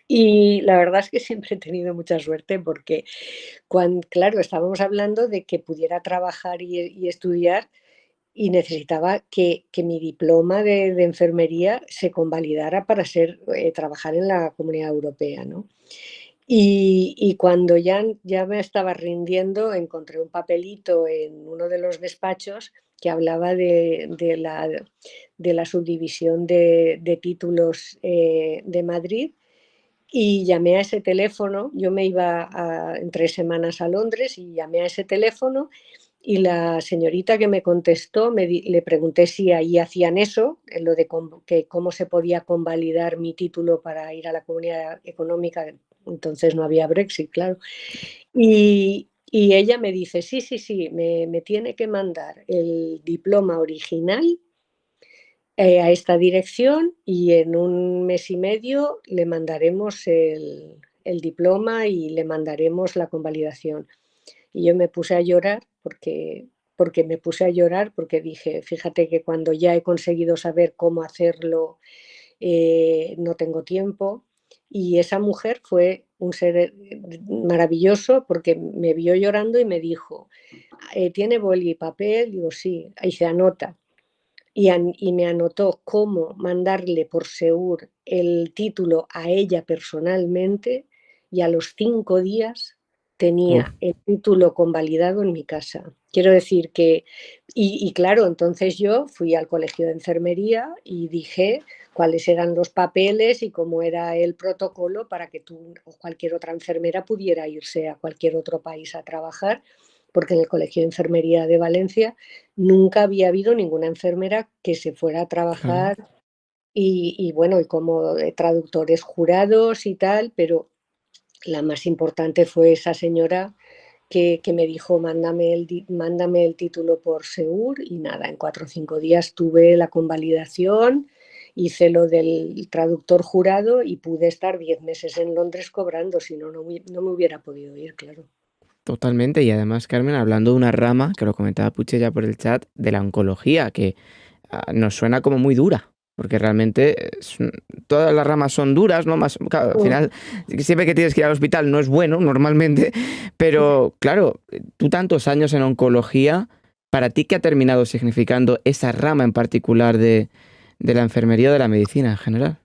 Y la verdad es que siempre he tenido mucha suerte porque, claro, estábamos hablando de que pudiera trabajar y estudiar y necesitaba que mi diploma de enfermería se convalidara para trabajar en la Comunidad Europea, ¿no? Y cuando ya me estaba rindiendo, encontré un papelito en uno de los despachos que hablaba de la subdivisión de títulos de Madrid y llamé a ese teléfono. Yo me iba en 3 semanas a Londres y llamé a ese teléfono y la señorita que me contestó le pregunté si ahí hacían eso, en lo de que cómo se podía convalidar mi título para ir a la Comunidad Económica. Entonces no había Brexit, claro. Y ella me dice, sí, sí, sí, me tiene que mandar el diploma original a esta dirección y en un mes y medio le mandaremos el diploma y le mandaremos la convalidación. Y yo me puse a llorar porque me puse a llorar porque dije, fíjate que cuando ya he conseguido saber cómo hacerlo, no tengo tiempo. Y esa mujer fue un ser maravilloso porque me vio llorando y me dijo, ¿tiene boli y papel? Digo, sí, ahí se anota y me anotó cómo mandarle por Seur el título a ella personalmente y a los 5 días Uf, tenía el título convalidado en mi casa. Quiero decir que, y claro, entonces yo fui al colegio de enfermería y dije cuáles eran los papeles y cómo era el protocolo para que tú o cualquier otra enfermera pudiera irse a cualquier otro país a trabajar, porque en el Colegio de Enfermería de Valencia nunca había habido ninguna enfermera que se fuera a claro. trabajar y bueno, y como traductores jurados y tal, pero la más importante fue esa señora que me dijo, mándame el título por Seur y nada, en 4 o 5 días tuve la convalidación, hice lo del traductor jurado y pude estar 10 meses en Londres cobrando, si no, no me hubiera podido ir, claro. Totalmente. Y además, Carmen, hablando de una rama, que lo comentaba Puche ya por el chat, de la oncología, que nos suena como muy dura. Porque realmente todas las ramas son duras, ¿no? Más, claro, al final, siempre que tienes que ir al hospital no es bueno, normalmente. Pero claro, tú tantos años en oncología, ¿para ti qué ha terminado significando esa rama en particular de la enfermería o de la medicina en general?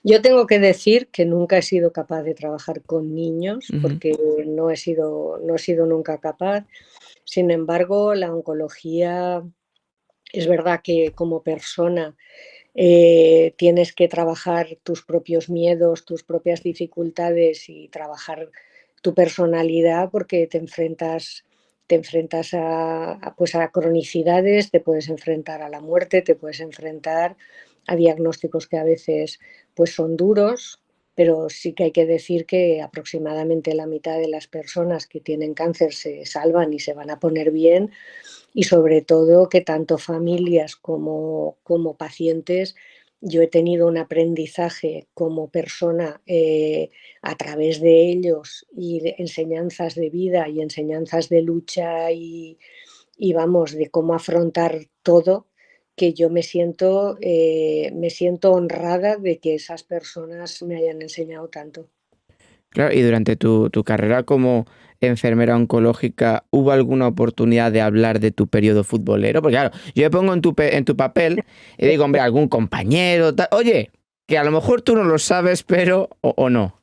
Yo tengo que decir que nunca he sido capaz de trabajar con niños Ujú. porque no he sido nunca capaz. Sin embargo, la oncología es verdad que como persona tienes que trabajar tus propios miedos, tus propias dificultades y trabajar tu personalidad porque te enfrentas pues a cronicidades, te puedes enfrentar a la muerte, te puedes enfrentar a diagnósticos que a veces pues son duros, pero sí que hay que decir que aproximadamente la mitad de las personas que tienen cáncer se salvan y se van a poner bien y sobre todo que tanto familias como pacientes, yo he tenido un aprendizaje como persona a través de ellos y de enseñanzas de vida y enseñanzas de lucha y vamos, de cómo afrontar todo, que yo me siento honrada de que esas personas me hayan enseñado tanto. Claro, y durante tu carrera como enfermera oncológica, ¿hubo alguna oportunidad de hablar de tu periodo futbolero? Porque claro, yo me pongo en tu papel y digo, hombre, algún compañero, tal, oye, que a lo mejor tú no lo sabes, pero o no.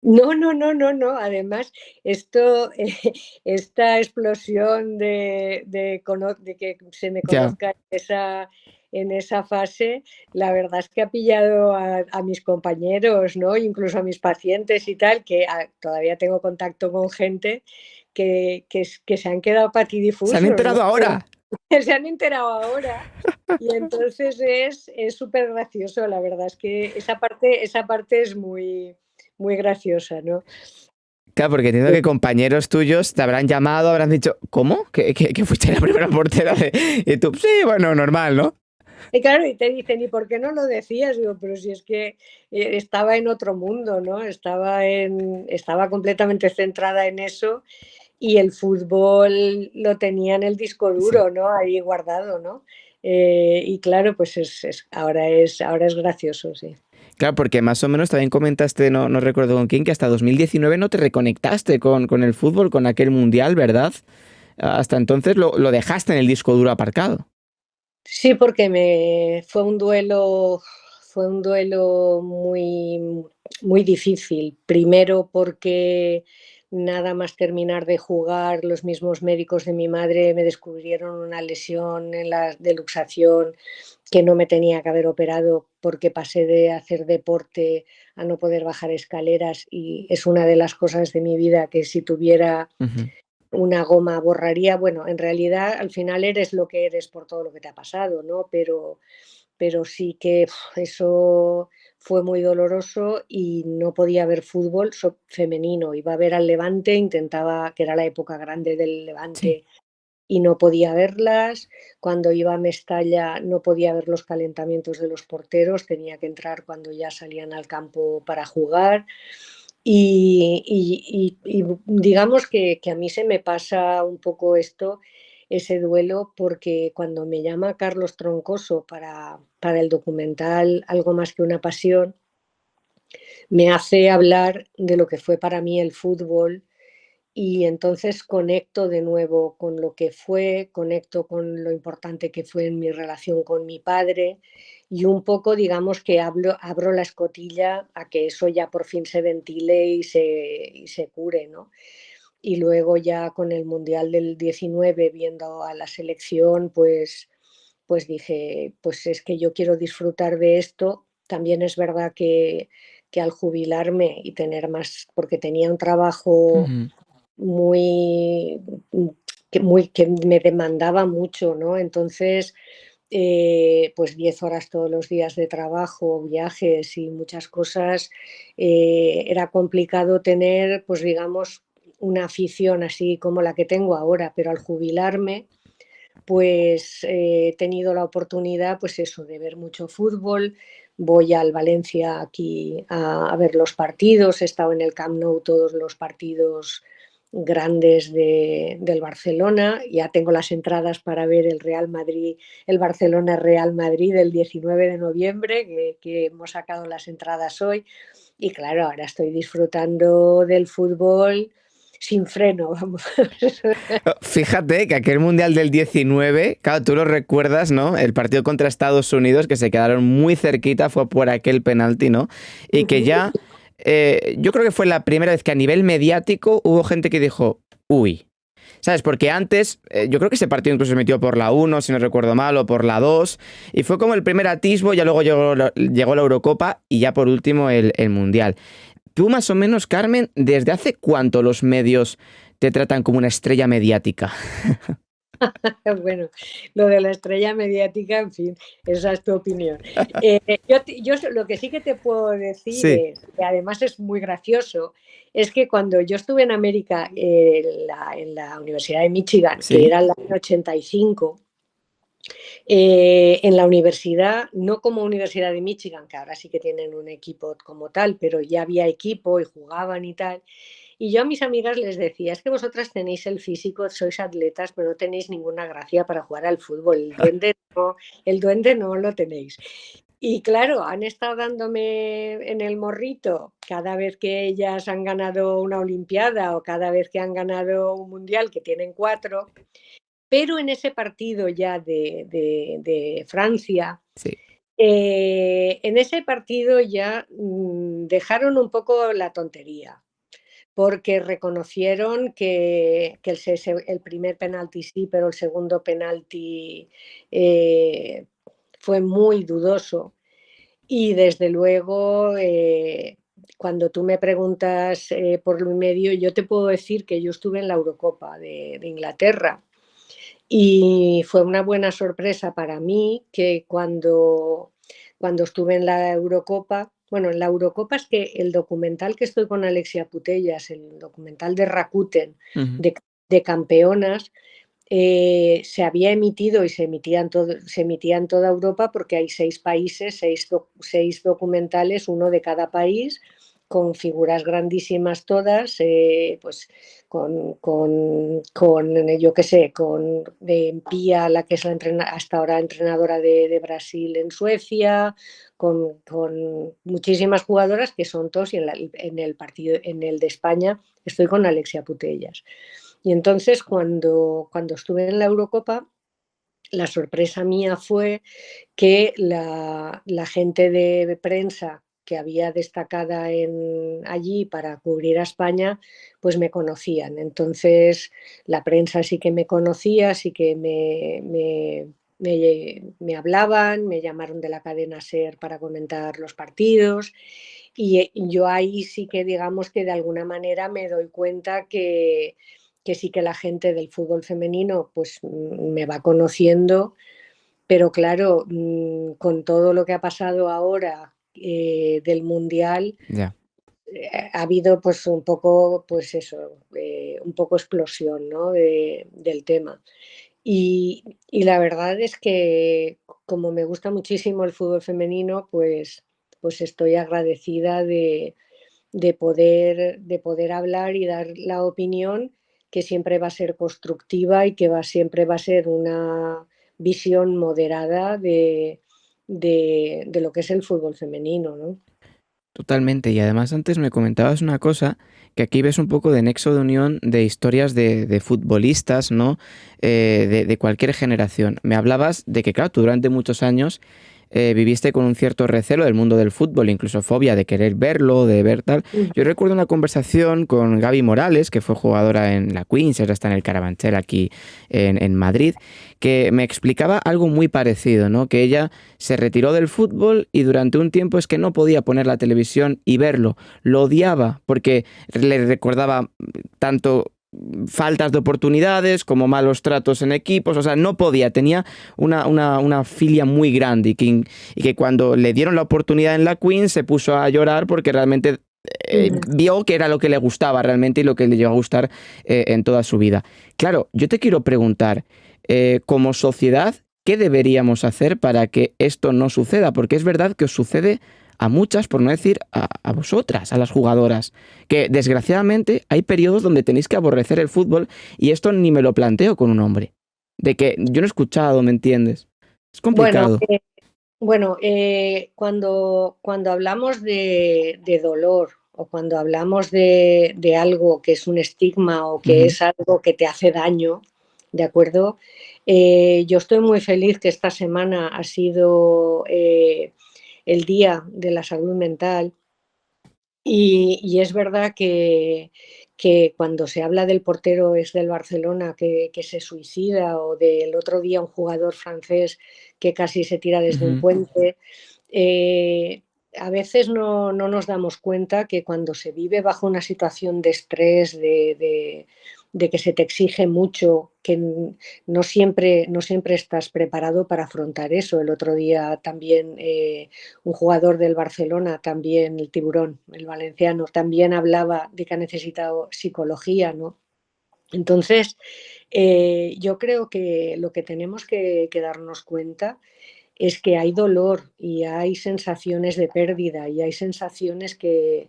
No, no, no, no, no. Además, esto, esta explosión de que se me Ya, conozca en esa fase, la verdad es que ha pillado a mis compañeros, ¿no? Incluso a mis pacientes y tal, que todavía tengo contacto con gente que se han quedado se han patidifusos, ¿no? enterado ahora. Que se han enterado ahora. Y entonces es súper gracioso, la verdad es que esa parte es muy graciosa, ¿no? Claro, porque entiendo que compañeros tuyos te habrán llamado, habrán dicho, ¿cómo? ¿Que fuiste la primera portera de...? Y tú, sí, bueno, normal, ¿no? Y claro, y te dicen: "¿Y por qué no lo decías?". Digo: "Pero si es que, estaba en otro mundo, ¿no?". Estaba completamente centrada en eso y el fútbol lo tenía en el disco Sí. duro, ¿no? Ahí guardado, ¿no? Y claro, pues ahora es gracioso, sí. Claro, porque más o menos también comentaste, no recuerdo con quién, que hasta 2019 no te reconectaste con el fútbol, con aquel mundial, ¿verdad? Hasta entonces lo dejaste en el disco duro aparcado. Sí, porque me fue un duelo muy difícil. Primero, porque nada más terminar de jugar, los mismos médicos de mi madre me descubrieron una lesión en la de luxación que no me tenía que haber operado, porque pasé de hacer deporte a no poder bajar escaleras, y es una de las cosas de mi vida que si tuviera Ujú. una goma borraría. Bueno, en realidad al final eres lo que eres por todo lo que te ha pasado, ¿no? Pero sí que eso fue muy doloroso y no podía ver fútbol femenino. Iba a ver al Levante, intentaba, que era la época grande del Sí. Levante, y no podía verlas. Cuando iba a Mestalla no podía ver los calentamientos de los porteros, tenía que entrar cuando ya salían al campo para jugar. Y digamos que a mí se me pasa un poco ese duelo, porque cuando me llama Carlos Troncoso para el documental Algo más que una pasión, me hace hablar de lo que fue para mí el fútbol, y entonces conecto de nuevo con lo que fue, conecto con lo importante que fue en mi relación con mi padre, y un poco, digamos, que abro la escotilla a que eso ya por fin se ventile y se cure, ¿no? Y luego ya con el Mundial del 19, viendo a la selección, pues dije, pues es que yo quiero disfrutar de esto. También es verdad que al jubilarme y tener más, porque tenía un trabajo Ujú. muy, que me demandaba mucho, ¿no? Entonces, pues 10 horas todos los días de trabajo, viajes y muchas cosas, era complicado tener, pues digamos, una afición así como la que tengo ahora, pero al jubilarme, pues he tenido la oportunidad, pues eso, de ver mucho fútbol. Voy al Valencia aquí a ver los partidos, he estado en el Camp Nou todos los partidos grandes del Barcelona. Ya tengo las entradas para ver el Barcelona Real Madrid el 19 de noviembre, que hemos sacado las entradas hoy. Y claro, ahora estoy disfrutando del fútbol sin freno, vamos. Fíjate que aquel Mundial del 19, claro, tú lo recuerdas, ¿no? El partido contra Estados Unidos, que se quedaron muy cerquita, fue por aquel penalti, ¿no? Y que Ujú. ya, yo creo que fue la primera vez que a nivel mediático hubo gente que dijo, uy. ¿Sabes? Porque antes, yo creo que ese partido incluso se metió por la 1, si no recuerdo mal, o por la 2, y fue como el primer atisbo, ya luego llegó la Eurocopa y ya por último el Mundial. Tú más o menos, Carmen, ¿desde hace cuánto los medios te tratan como una estrella mediática? Bueno, lo de la estrella mediática, en fin, esa es tu opinión. Lo que sí que te puedo decir Sí, es, que además es muy gracioso, es que cuando yo estuve en América, en la Universidad de Michigan, que sí. era el año 85, en la universidad, no como Universidad de Michigan, que ahora sí que tienen un equipo como tal, pero ya había equipo y jugaban y tal. Y yo a mis amigas les decía, es que vosotras tenéis el físico, sois atletas, pero no tenéis ninguna gracia para jugar al fútbol. El duende no lo tenéis. Y claro, han estado dándome en el morrito cada vez que ellas han ganado una olimpiada o cada vez que han ganado un mundial, que tienen 4, pero en ese partido ya de Francia, Sí. en ese partido ya dejaron un poco la tontería, porque reconocieron que el primer penalti sí, pero el segundo penalti eh, fue muy dudoso. Y desde luego, cuando tú me preguntas por lo medio, yo te puedo decir que yo estuve en la Eurocopa de Inglaterra, y fue una buena sorpresa para mí que cuando estuve en la Eurocopa, Bueno, en la Eurocopa es que el documental que estoy con Alexia Putellas, el documental de Rakuten, Ujú. de campeonas, se había emitido y se emitía en toda Europa porque hay 6 países, seis documentales, uno de cada país, con figuras grandísimas todas, pues yo qué sé, con Pia, la que es hasta ahora entrenadora de Brasil en Suecia, con muchísimas jugadoras que son todos, y en el partido, en el de España, estoy con Alexia Putellas. Y entonces cuando estuve en la Eurocopa, la sorpresa mía fue que la gente de prensa que había destacada allí para cubrir a España, pues me conocían. Entonces la prensa sí que me conocía, sí que me hablaban, me llamaron de la cadena SER para comentar los partidos, y yo ahí sí que digamos que de alguna manera me doy cuenta que sí que la gente del fútbol femenino pues me va conociendo, pero claro, con todo lo que ha pasado ahora del Mundial, Ya, ha habido pues un poco, pues eso, un poco explosión, ¿no? Del tema. Y la verdad es que como me gusta muchísimo el fútbol femenino, pues estoy agradecida de poder hablar y dar la opinión, que siempre va a ser constructiva y que siempre va a ser una visión moderada de lo que es el fútbol femenino, ¿no? totalmente. Y además antes me comentabas una cosa, que aquí ves un poco de nexo de unión de historias de futbolistas, ¿no? De cualquier generación. Me hablabas de que, claro, tú durante muchos años viviste con un cierto recelo del mundo del fútbol, incluso fobia de querer verlo, de ver tal. Yo Ujú. recuerdo una conversación con Gaby Morales, que fue jugadora en la Queens, ahora está en el Carabanchel aquí en Madrid, que me explicaba algo muy parecido, ¿no? Que ella se retiró del fútbol y durante un tiempo es que no podía poner la televisión y verlo. Lo odiaba porque le recordaba tanto faltas de oportunidades como malos tratos en equipos, o sea, no podía, tenía una filia muy grande y que cuando le dieron la oportunidad en la Queen se puso a llorar porque realmente Ujú. vio que era lo que le gustaba realmente y lo que le llegó a gustar en toda su vida. Claro, yo te quiero preguntar, como sociedad, ¿qué deberíamos hacer para que esto no suceda? Porque es verdad que os sucede a muchas, por no decir a vosotras, a las jugadoras, que desgraciadamente hay periodos donde tenéis que aborrecer el fútbol y esto ni me lo planteo con un hombre. De que yo no he escuchado, ¿me entiendes? Es Bueno, complicado. cuando hablamos de dolor, o cuando hablamos de algo que es un estigma o que Ujú. es algo que te hace daño, ¿de acuerdo? Yo estoy muy feliz que esta semana ha sido el Día de la Salud Mental, y es verdad que cuando se habla del portero es del Barcelona que se suicida, o del otro día un jugador francés que casi se tira desde un Ujú. puente, eh, a veces no nos damos cuenta que cuando se vive bajo una situación de estrés, de que se te exige mucho, que no siempre estás preparado para afrontar eso. El otro día también un jugador del Barcelona, también el Tiburón, el valenciano, también hablaba de que ha necesitado psicología, ¿no? Entonces, yo creo que lo que tenemos que darnos cuenta es que hay dolor y hay sensaciones de pérdida y hay sensaciones que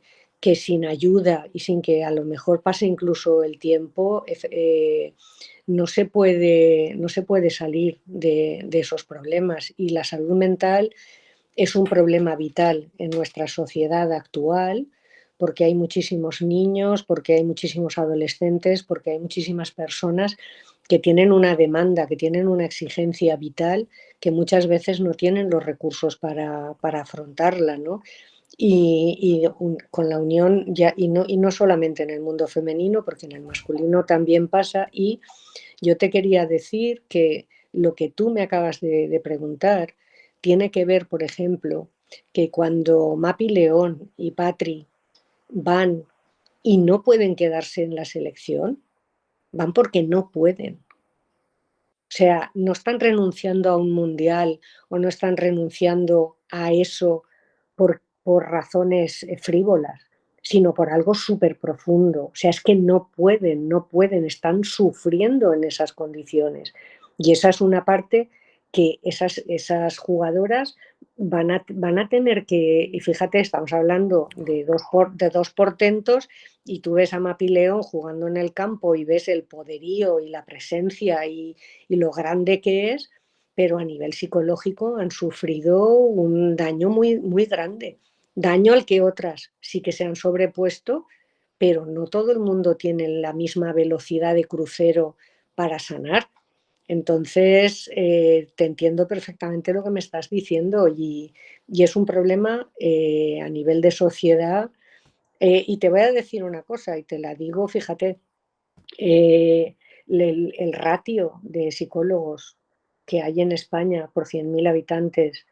sin ayuda y sin que a lo mejor pase incluso el tiempo, no se puede salir de esos problemas. Y la salud mental es un problema vital en nuestra sociedad actual, porque hay muchísimos niños, porque hay muchísimos adolescentes, porque hay muchísimas personas que tienen una demanda, que tienen una exigencia vital, que muchas veces no tienen los recursos para afrontarla, ¿no? Con la unión, ya, y no solamente en el mundo femenino, porque en el masculino también pasa. Y yo te quería decir que lo que tú me acabas de preguntar tiene que ver, por ejemplo, que cuando Mapi León y Patri van y no pueden quedarse en la selección, van porque no pueden. O sea, no están renunciando a un mundial o no están renunciando a eso por razones frívolas, sino por algo súper profundo. O sea, es que no pueden, están sufriendo en esas condiciones. Y esa es una parte que esas jugadoras van a tener que, y fíjate, estamos hablando de dos portentos, y tú ves a Mapi León jugando en el campo y ves el poderío y la presencia y lo grande que es, pero a nivel psicológico han sufrido un daño muy, muy grande. Daño al que otras sí que se han sobrepuesto, pero no todo el mundo tiene la misma velocidad de crucero para sanar. Entonces, te entiendo perfectamente lo que me estás diciendo y es un problema a nivel de sociedad. Y te voy a decir una cosa, y te la digo, fíjate, eh, el ratio de psicólogos que hay en España por 100.000 habitantes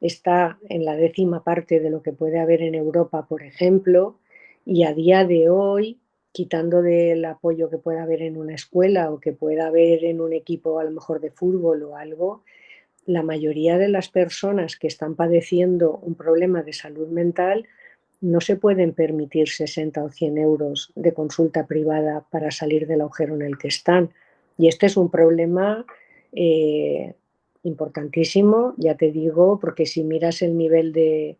está en la décima parte de lo que puede haber en Europa, por ejemplo, y a día de hoy, quitando del apoyo que pueda haber en una escuela o que pueda haber en un equipo a lo mejor de fútbol o algo, la mayoría de las personas que están padeciendo un problema de salud mental no se pueden permitir 60 o 100 euros de consulta privada para salir del agujero en el que están. Y este es un problema eh, importantísimo, ya te digo, porque si miras el nivel de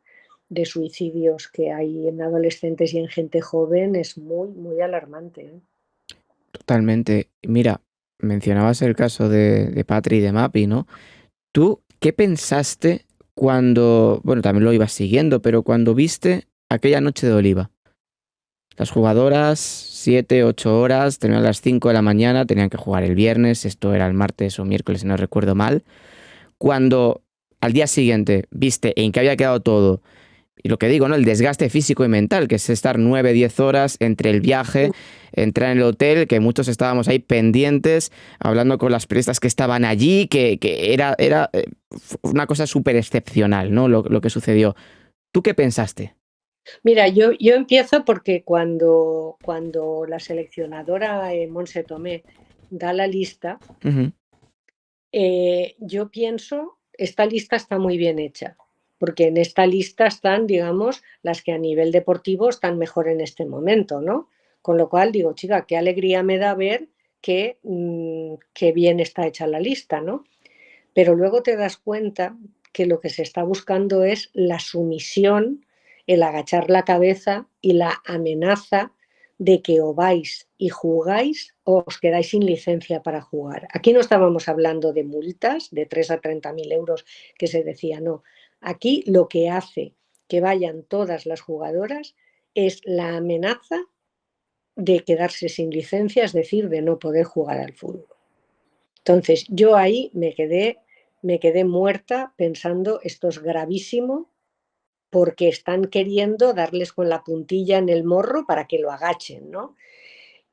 suicidios que hay en adolescentes y en gente joven, es muy, muy alarmante, ¿eh? Totalmente. Mira, mencionabas el caso de Patri y de Mapi, ¿no? ¿Tú qué pensaste cuando, bueno, también lo ibas siguiendo, pero cuando viste aquella noche de Oliva? Las jugadoras, 7, 8 horas, terminaron a las 5 de la mañana, tenían que jugar el viernes, esto era el martes o miércoles, si no recuerdo mal. Cuando al día siguiente viste en qué había quedado todo, y lo que digo, ¿no? El desgaste físico y mental, que es estar 9, 10 horas entre el viaje, entrar en el hotel, que muchos estábamos ahí pendientes, hablando con las periodistas que estaban allí, que era una cosa súper excepcional, ¿no? Lo que sucedió. ¿Tú qué pensaste? Mira, yo empiezo porque cuando la seleccionadora Montse Tomé da la lista, Ujú. yo pienso, esta lista está muy bien hecha, porque en esta lista están, digamos, las que a nivel deportivo están mejor en este momento, ¿no? Con lo cual digo, chica, qué alegría me da ver que bien está hecha la lista, ¿no? Pero luego te das cuenta que lo que se está buscando es la sumisión, el agachar la cabeza y la amenaza de que o vais y jugáis o os quedáis sin licencia para jugar. Aquí no estábamos hablando de multas de 3 a 30.000 euros que se decía, no. Aquí lo que hace que vayan todas las jugadoras es la amenaza de quedarse sin licencia, es decir, de no poder jugar al fútbol. Entonces, yo ahí me quedé muerta pensando, esto es gravísimo porque están queriendo darles con la puntilla en el morro para que lo agachen, ¿no?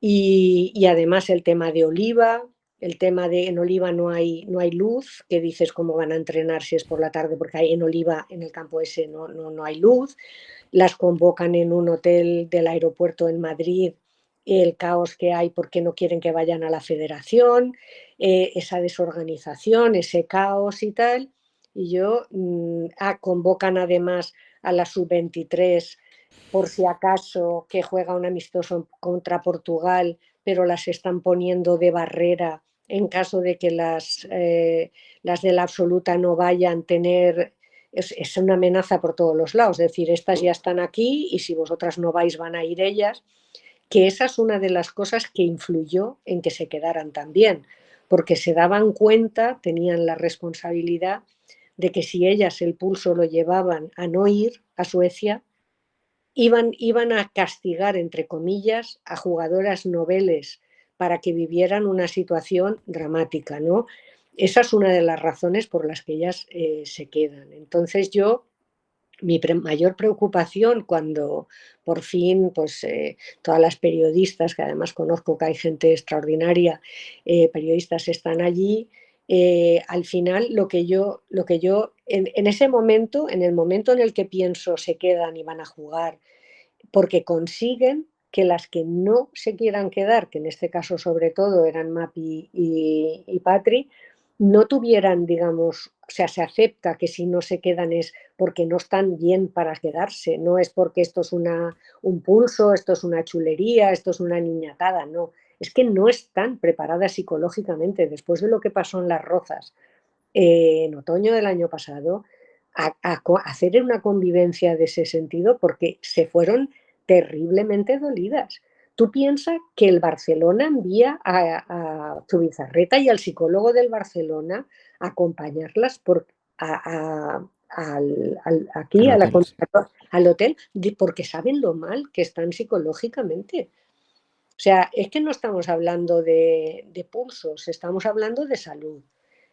Y además el tema de Oliva, el tema de en Oliva no hay luz, que dices cómo van a entrenar si es por la tarde, porque hay en Oliva, en el campo ese, no hay luz. Las convocan en un hotel del aeropuerto en Madrid, el caos que hay porque no quieren que vayan a la federación, esa desorganización, ese caos y tal. Y convocan además a la sub-23 por si acaso que juega un amistoso contra Portugal, pero las están poniendo de barrera en caso de que las de la absoluta no vayan a tener, es una amenaza por todos los lados, es decir, estas ya están aquí y si vosotras no vais van a ir ellas, que esa es una de las cosas que influyó en que se quedaran también, porque se daban cuenta, tenían la responsabilidad de que si ellas el pulso lo llevaban a no ir a Suecia, iban a castigar, entre comillas, a jugadoras noveles para que vivieran una situación dramática, ¿no? Esa es una de las razones por las que ellas se quedan. Entonces mi mayor preocupación cuando por fin, pues todas las periodistas, que además conozco que hay gente extraordinaria, periodistas están allí, al final lo que yo en ese momento, en el momento en el que pienso se quedan y van a jugar, porque consiguen que las que no se quieran quedar, que en este caso sobre todo eran Mapi y Patri, no tuvieran, digamos, o sea, se acepta que si no se quedan es porque no están bien para quedarse, no es porque esto es un pulso, esto es una chulería, esto es una niñatada, no, es que no están preparadas psicológicamente después de lo que pasó en Las Rozas en otoño del año pasado, hacer una convivencia de ese sentido porque se fueron terriblemente dolidas. Tú piensas que el Barcelona envía a Zubizarreta y al psicólogo del Barcelona a acompañarlas aquí al a hotel. Sí. al hotel porque saben lo mal que están psicológicamente. O sea, es que no estamos hablando de pulsos, estamos hablando de salud.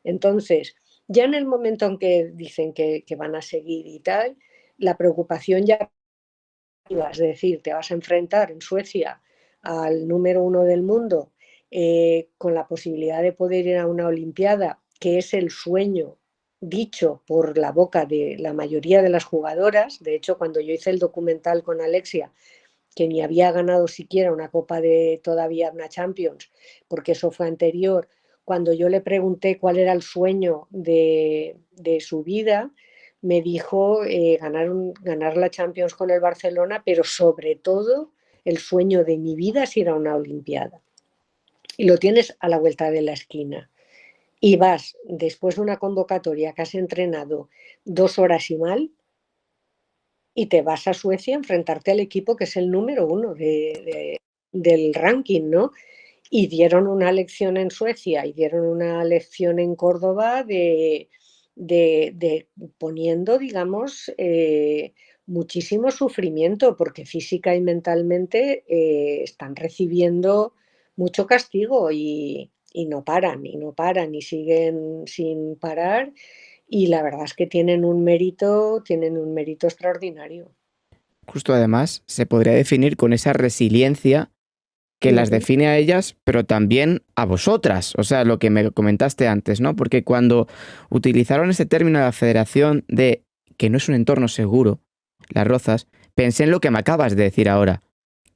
Entonces, ya en el momento en que dicen que van a seguir y tal, la preocupación ya es decir, te vas a enfrentar en Suecia al número uno del mundo con la posibilidad de poder ir a una Olimpiada, que es el sueño dicho por la boca de la mayoría de las jugadoras. De hecho, cuando yo hice el documental con Alexia, que ni había ganado siquiera una copa de todavía una Champions, porque eso fue anterior, cuando yo le pregunté cuál era el sueño de su vida, me dijo ganar la Champions con el Barcelona, pero sobre todo el sueño de mi vida es ir a una Olimpiada. Y lo tienes a la vuelta de la esquina. Y vas, después de una convocatoria que has entrenado 2 horas y mal, y te vas a Suecia a enfrentarte al equipo que es el número uno del ranking, ¿no? Y dieron una lección en Suecia y dieron una lección en Córdoba de poniendo, digamos, muchísimo sufrimiento, porque física y mentalmente están recibiendo mucho castigo y no paran, y no paran, y siguen sin parar. Y la verdad es que tienen un mérito extraordinario. Justo además, se podría definir con esa resiliencia que las Ujú. define a ellas, pero también a vosotras. O sea, lo que me comentaste antes, ¿no? Porque cuando utilizaron ese término de la federación de que no es un entorno seguro, Las Rozas, pensé en lo que me acabas de decir ahora.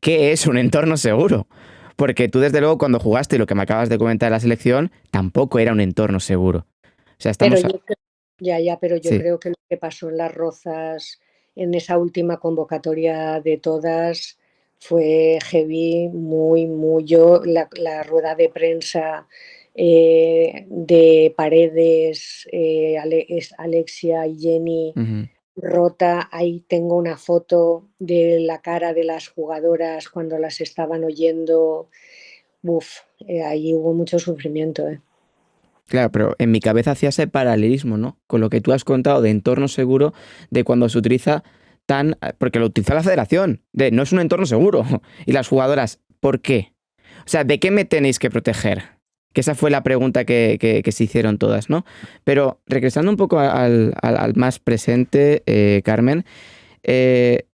¿Qué es un entorno seguro? Porque tú, desde luego, cuando jugaste y lo que me acabas de comentar de la selección, tampoco era un entorno seguro. O sea, Pero estamos... yo pero yo Sí. creo que lo que pasó en Las Rozas, en esa última convocatoria de todas, fue heavy, muy, muy. Yo, la rueda de prensa de Paredes, Alexia y Jenny Ujú. rota, ahí tengo una foto de la cara de las jugadoras cuando las estaban oyendo. Uf, ahí hubo mucho sufrimiento, ¿eh? Claro, pero en mi cabeza hacía ese paralelismo, ¿no? Con lo que tú has contado de entorno seguro, de cuando se utiliza tan... Porque lo utiliza la federación, de no es un entorno seguro. Y las jugadoras, ¿por qué? O sea, ¿de qué me tenéis que proteger? Que esa fue la pregunta que se hicieron todas, ¿no? Pero regresando un poco al más presente, Carmen, eh,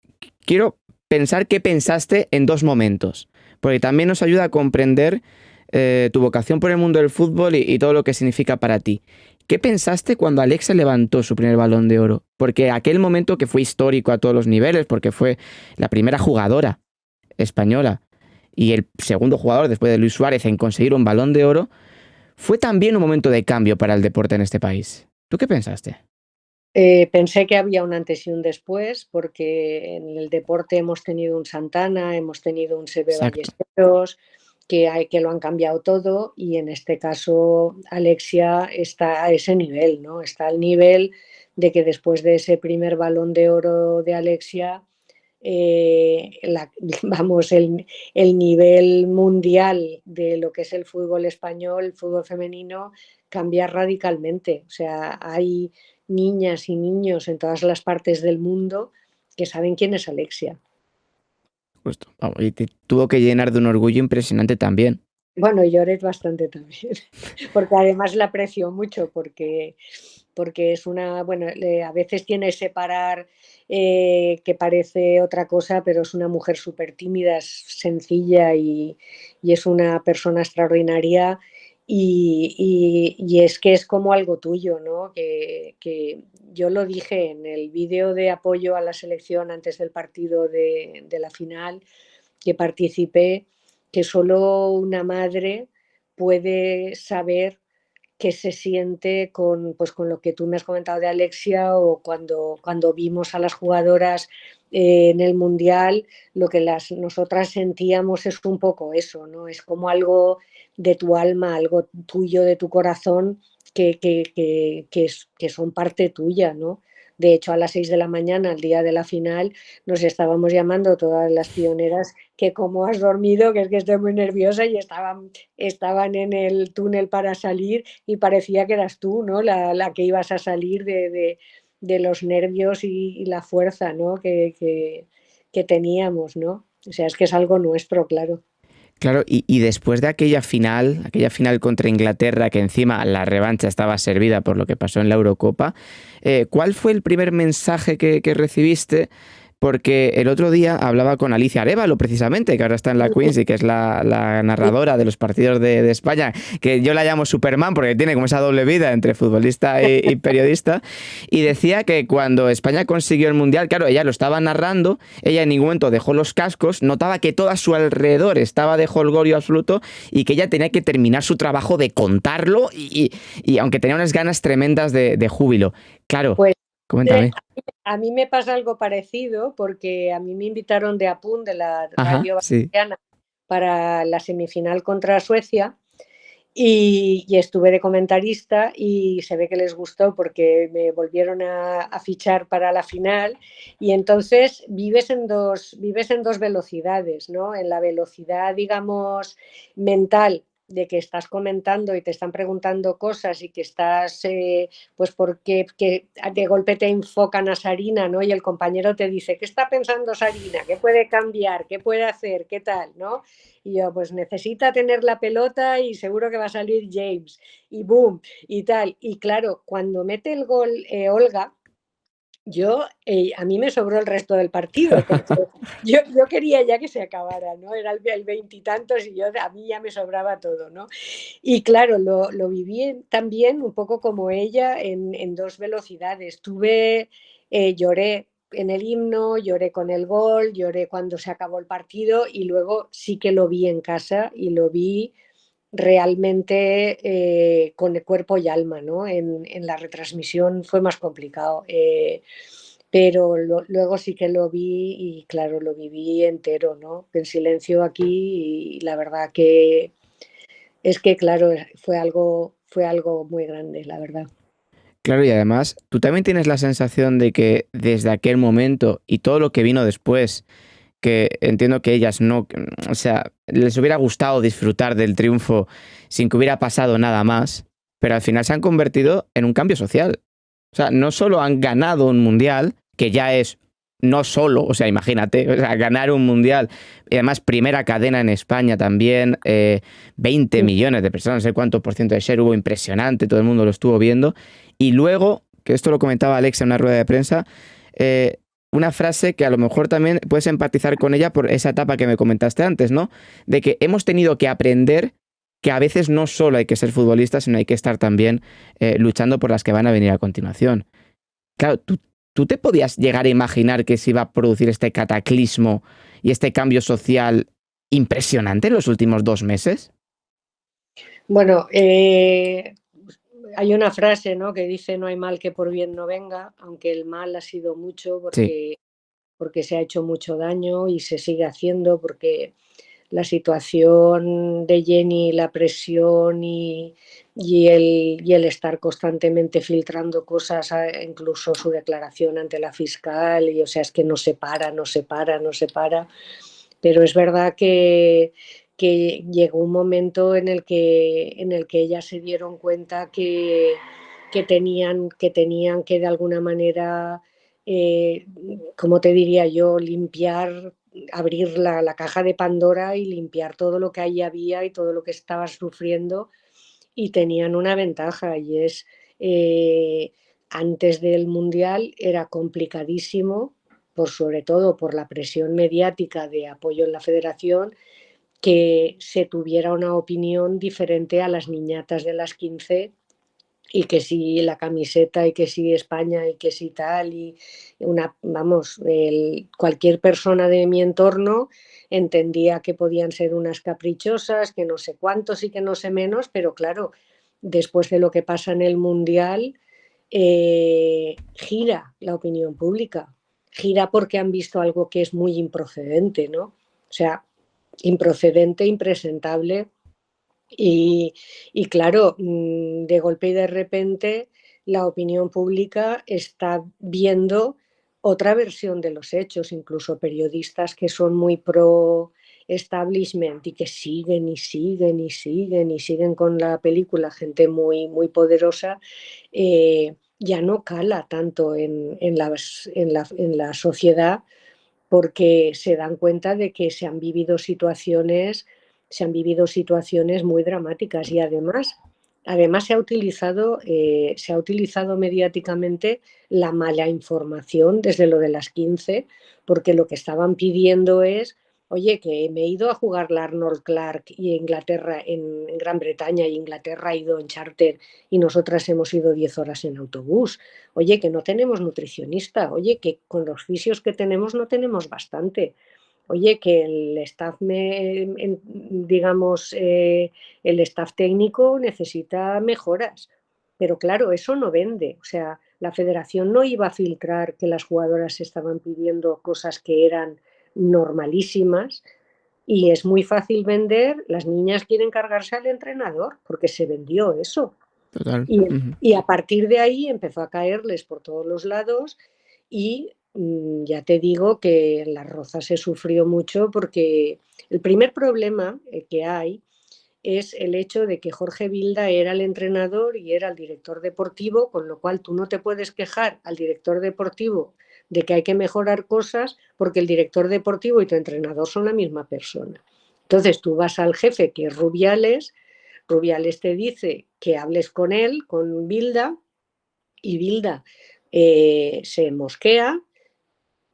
quiero pensar qué pensaste en dos momentos, porque también nos ayuda a comprender tu vocación por el mundo del fútbol y todo lo que significa para ti. ¿Qué pensaste cuando Alexa levantó su primer Balón de Oro? Porque aquel momento que fue histórico a todos los niveles, porque fue la primera jugadora española y el segundo jugador después de Luis Suárez en conseguir un Balón de Oro, fue también un momento de cambio para el deporte en este país. ¿Tú qué pensaste? Pensé que había un antes y un después, porque en el deporte hemos tenido un Santana, hemos tenido un Sebe Exacto. Ballesteros, que lo han cambiado todo, y en este caso Alexia está a ese nivel, ¿no? Está al nivel de que después de ese primer Balón de Oro de Alexia, vamos, el nivel mundial de lo que es el fútbol español, el fútbol femenino, cambia radicalmente. O sea, hay niñas y niños en todas las partes del mundo que saben quién es Alexia. Justo. Vamos, y te tuvo que llenar de un orgullo impresionante también. Bueno, lloré bastante también, porque además la aprecio mucho, porque es una, bueno, a veces tiene ese parar que parece otra cosa, pero es una mujer súper tímida, es sencilla y es una persona extraordinaria y es que es como algo tuyo, ¿no? Que yo lo dije en el vídeo de apoyo a la selección antes del partido de la final que participé, que solo una madre puede saber que se siente con, pues, con lo que tú me has comentado de Alexia o cuando vimos a las jugadoras en el Mundial, lo que nosotras sentíamos es un poco eso, ¿no? Es como algo de tu alma, algo tuyo, de tu corazón, que son parte tuya, ¿no? De hecho, a las 6 de la mañana, el día de la final, nos estábamos llamando todas las pioneras que cómo has dormido, que es que estoy muy nerviosa y estaban en el túnel para salir y parecía que eras tú, ¿no? La que ibas a salir de los nervios y la fuerza, ¿no? Que teníamos, ¿no? O sea, es que es algo nuestro, claro. Claro, y después de aquella final contra Inglaterra, que encima la revancha estaba servida por lo que pasó en la Eurocopa, ¿cuál fue el primer mensaje que recibiste? Porque el otro día hablaba con Alicia Arévalo, precisamente, que ahora está en la Queens y que es la narradora de los partidos de España, que yo la llamo Superman porque tiene como esa doble vida entre futbolista y periodista, y decía que cuando España consiguió el Mundial, claro, ella lo estaba narrando, ella en ningún momento dejó los cascos, notaba que todo a su alrededor estaba de jolgorio absoluto y que ella tenía que terminar su trabajo de contarlo y aunque tenía unas ganas tremendas de júbilo. Claro, Pues coméntame. a mí me pasa algo parecido porque a mí me invitaron de APUN, de la Ajá, radio sí. valenciana, para la semifinal contra Suecia y estuve de comentarista y se ve que les gustó porque me volvieron a fichar para la final y entonces vives en dos velocidades, ¿no? En la velocidad, digamos, mental de que estás comentando y te están preguntando cosas y que estás, pues porque que de golpe te enfocan a Sarina, ¿no? Y el compañero te dice, ¿qué está pensando Sarina? ¿Qué puede cambiar? ¿Qué puede hacer? ¿Qué tal? ¿No? Y yo, pues necesita tener la pelota y seguro que va a salir James. Y boom, y tal. Y claro, cuando mete el gol Olga, a mí me sobró el resto del partido, porque yo quería ya que se acabara, ¿no? Era el veintitantos y a mí ya me sobraba todo, ¿no? Y claro, lo viví también un poco como ella en dos velocidades. Lloré en el himno, lloré con el gol, lloré cuando se acabó el partido y luego sí que lo vi en casa y lo vi realmente con el cuerpo y alma, ¿no? En la retransmisión fue más complicado, pero luego sí que lo vi y claro, lo viví entero, ¿no? En silencio aquí y la verdad que es que, claro, fue algo muy grande, la verdad. Claro, y además, tú también tienes la sensación de que desde aquel momento y todo lo que vino después, que entiendo que ellas no, o sea, les hubiera gustado disfrutar del triunfo sin que hubiera pasado nada más, pero al final se han convertido en un cambio social. O sea, no solo han ganado un mundial, que ya es no solo, o sea, imagínate, o sea, ganar un mundial, y además primera cadena en España también, 20 millones de personas, no sé cuánto por ciento de share hubo, impresionante, todo el mundo lo estuvo viendo. Y luego, que esto lo comentaba Alex en una rueda de prensa, una frase que a lo mejor también puedes empatizar con ella por esa etapa que me comentaste antes, ¿no? De que hemos tenido que aprender que a veces no solo hay que ser futbolista, sino hay que estar también luchando por las que van a venir a continuación. Claro, ¿tú te podías llegar a imaginar que se iba a producir este cataclismo y este cambio social impresionante en los últimos 2 meses? Bueno, hay una frase, ¿no? Que dice no hay mal que por bien no venga, aunque el mal ha sido mucho Sí, porque se ha hecho mucho daño y se sigue haciendo porque la situación de Jenny, la presión y el estar constantemente filtrando cosas, incluso su declaración ante la fiscal, y o sea, es que no se para, no se para, no se para. Pero es verdad que llegó un momento en el que ellas se dieron cuenta que de alguna manera, eh, como te diría yo, limpiar, abrir la caja de Pandora y limpiar todo lo que ahí había y todo lo que estabas sufriendo y tenían una ventaja y es antes del Mundial era complicadísimo, sobre todo por la presión mediática de apoyo en la federación, que se tuviera una opinión diferente a las niñatas de las 15 y que si la camiseta y que si España y que si tal y vamos, cualquier persona de mi entorno entendía que podían ser unas caprichosas, que no sé cuántos y que no sé menos, pero claro, después de lo que pasa en el Mundial, gira la opinión pública. Gira porque han visto algo que es muy improcedente, ¿no? O sea, improcedente, impresentable. Y claro, de golpe y de repente la opinión pública está viendo otra versión de los hechos, incluso periodistas que son muy pro establishment y que siguen y siguen y siguen y siguen con la película, gente muy, muy poderosa, ya no cala tanto en la sociedad, porque se dan cuenta de que se han vivido situaciones muy dramáticas y además se ha utilizado mediáticamente la mala información desde lo de las 15, porque lo que estaban pidiendo es, oye, que me he ido a jugar la Arnold Clark y Inglaterra en Gran Bretaña, y Inglaterra ha ido en charter y nosotras hemos ido 10 horas en autobús. Oye, que no tenemos nutricionista, oye, que con los fisios que tenemos no tenemos bastante. Oye, que el staff, digamos, el staff técnico necesita mejoras. Pero claro, eso no vende. O sea, la federación no iba a filtrar que las jugadoras estaban pidiendo cosas que eran normalísimas, y es muy fácil vender. Las niñas quieren cargarse al entrenador porque se vendió eso. Total. Y, y a partir de ahí empezó a caerles por todos los lados y ya te digo que en Las Rozas se sufrió mucho, porque el primer problema que hay es el hecho de que Jorge Vilda era el entrenador y era el director deportivo, con lo cual tú no te puedes quejar al director deportivo de que hay que mejorar cosas, porque el director deportivo y tu entrenador son la misma persona. Entonces tú vas al jefe, que es Rubiales. Rubiales te dice que hables con él, con Vilda, y Vilda se mosquea.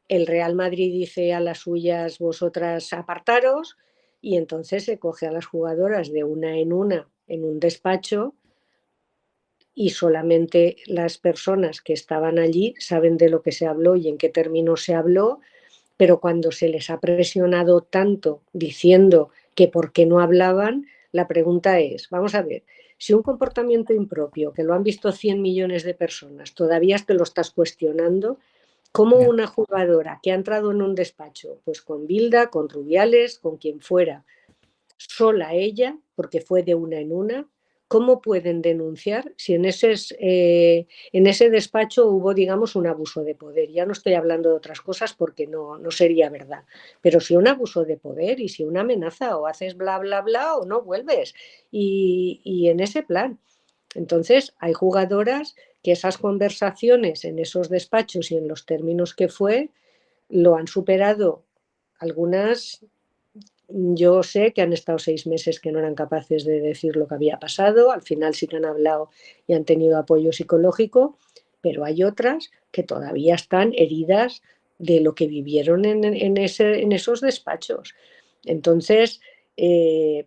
El Real Madrid dice a las suyas, vosotras apartaros, y entonces se coge a las jugadoras de una en un despacho, y solamente las personas que estaban allí saben de lo que se habló y en qué términos se habló. Pero cuando se les ha presionado tanto diciendo que por qué no hablaban, la pregunta es, vamos a ver, si un comportamiento impropio, que lo han visto 100 millones de personas, todavía te lo estás cuestionando, ¿cómo Ya. una jugadora que ha entrado en un despacho, pues con Bilda, con Rubiales, con quien fuera, sola ella, porque fue de una en una, cómo pueden denunciar si en ese despacho hubo, digamos, un abuso de poder? Ya no estoy hablando de otras cosas porque no sería verdad, pero si un abuso de poder y si una amenaza, o haces bla, bla, bla o no vuelves. Y en ese plan. Entonces, hay jugadoras que esas conversaciones en esos despachos y en los términos que fue, lo han superado. Algunas, yo sé que han estado 6 meses que no eran capaces de decir lo que había pasado. Al final sí que han hablado y han tenido apoyo psicológico, pero hay otras que todavía están heridas de lo que vivieron en esos despachos. Entonces,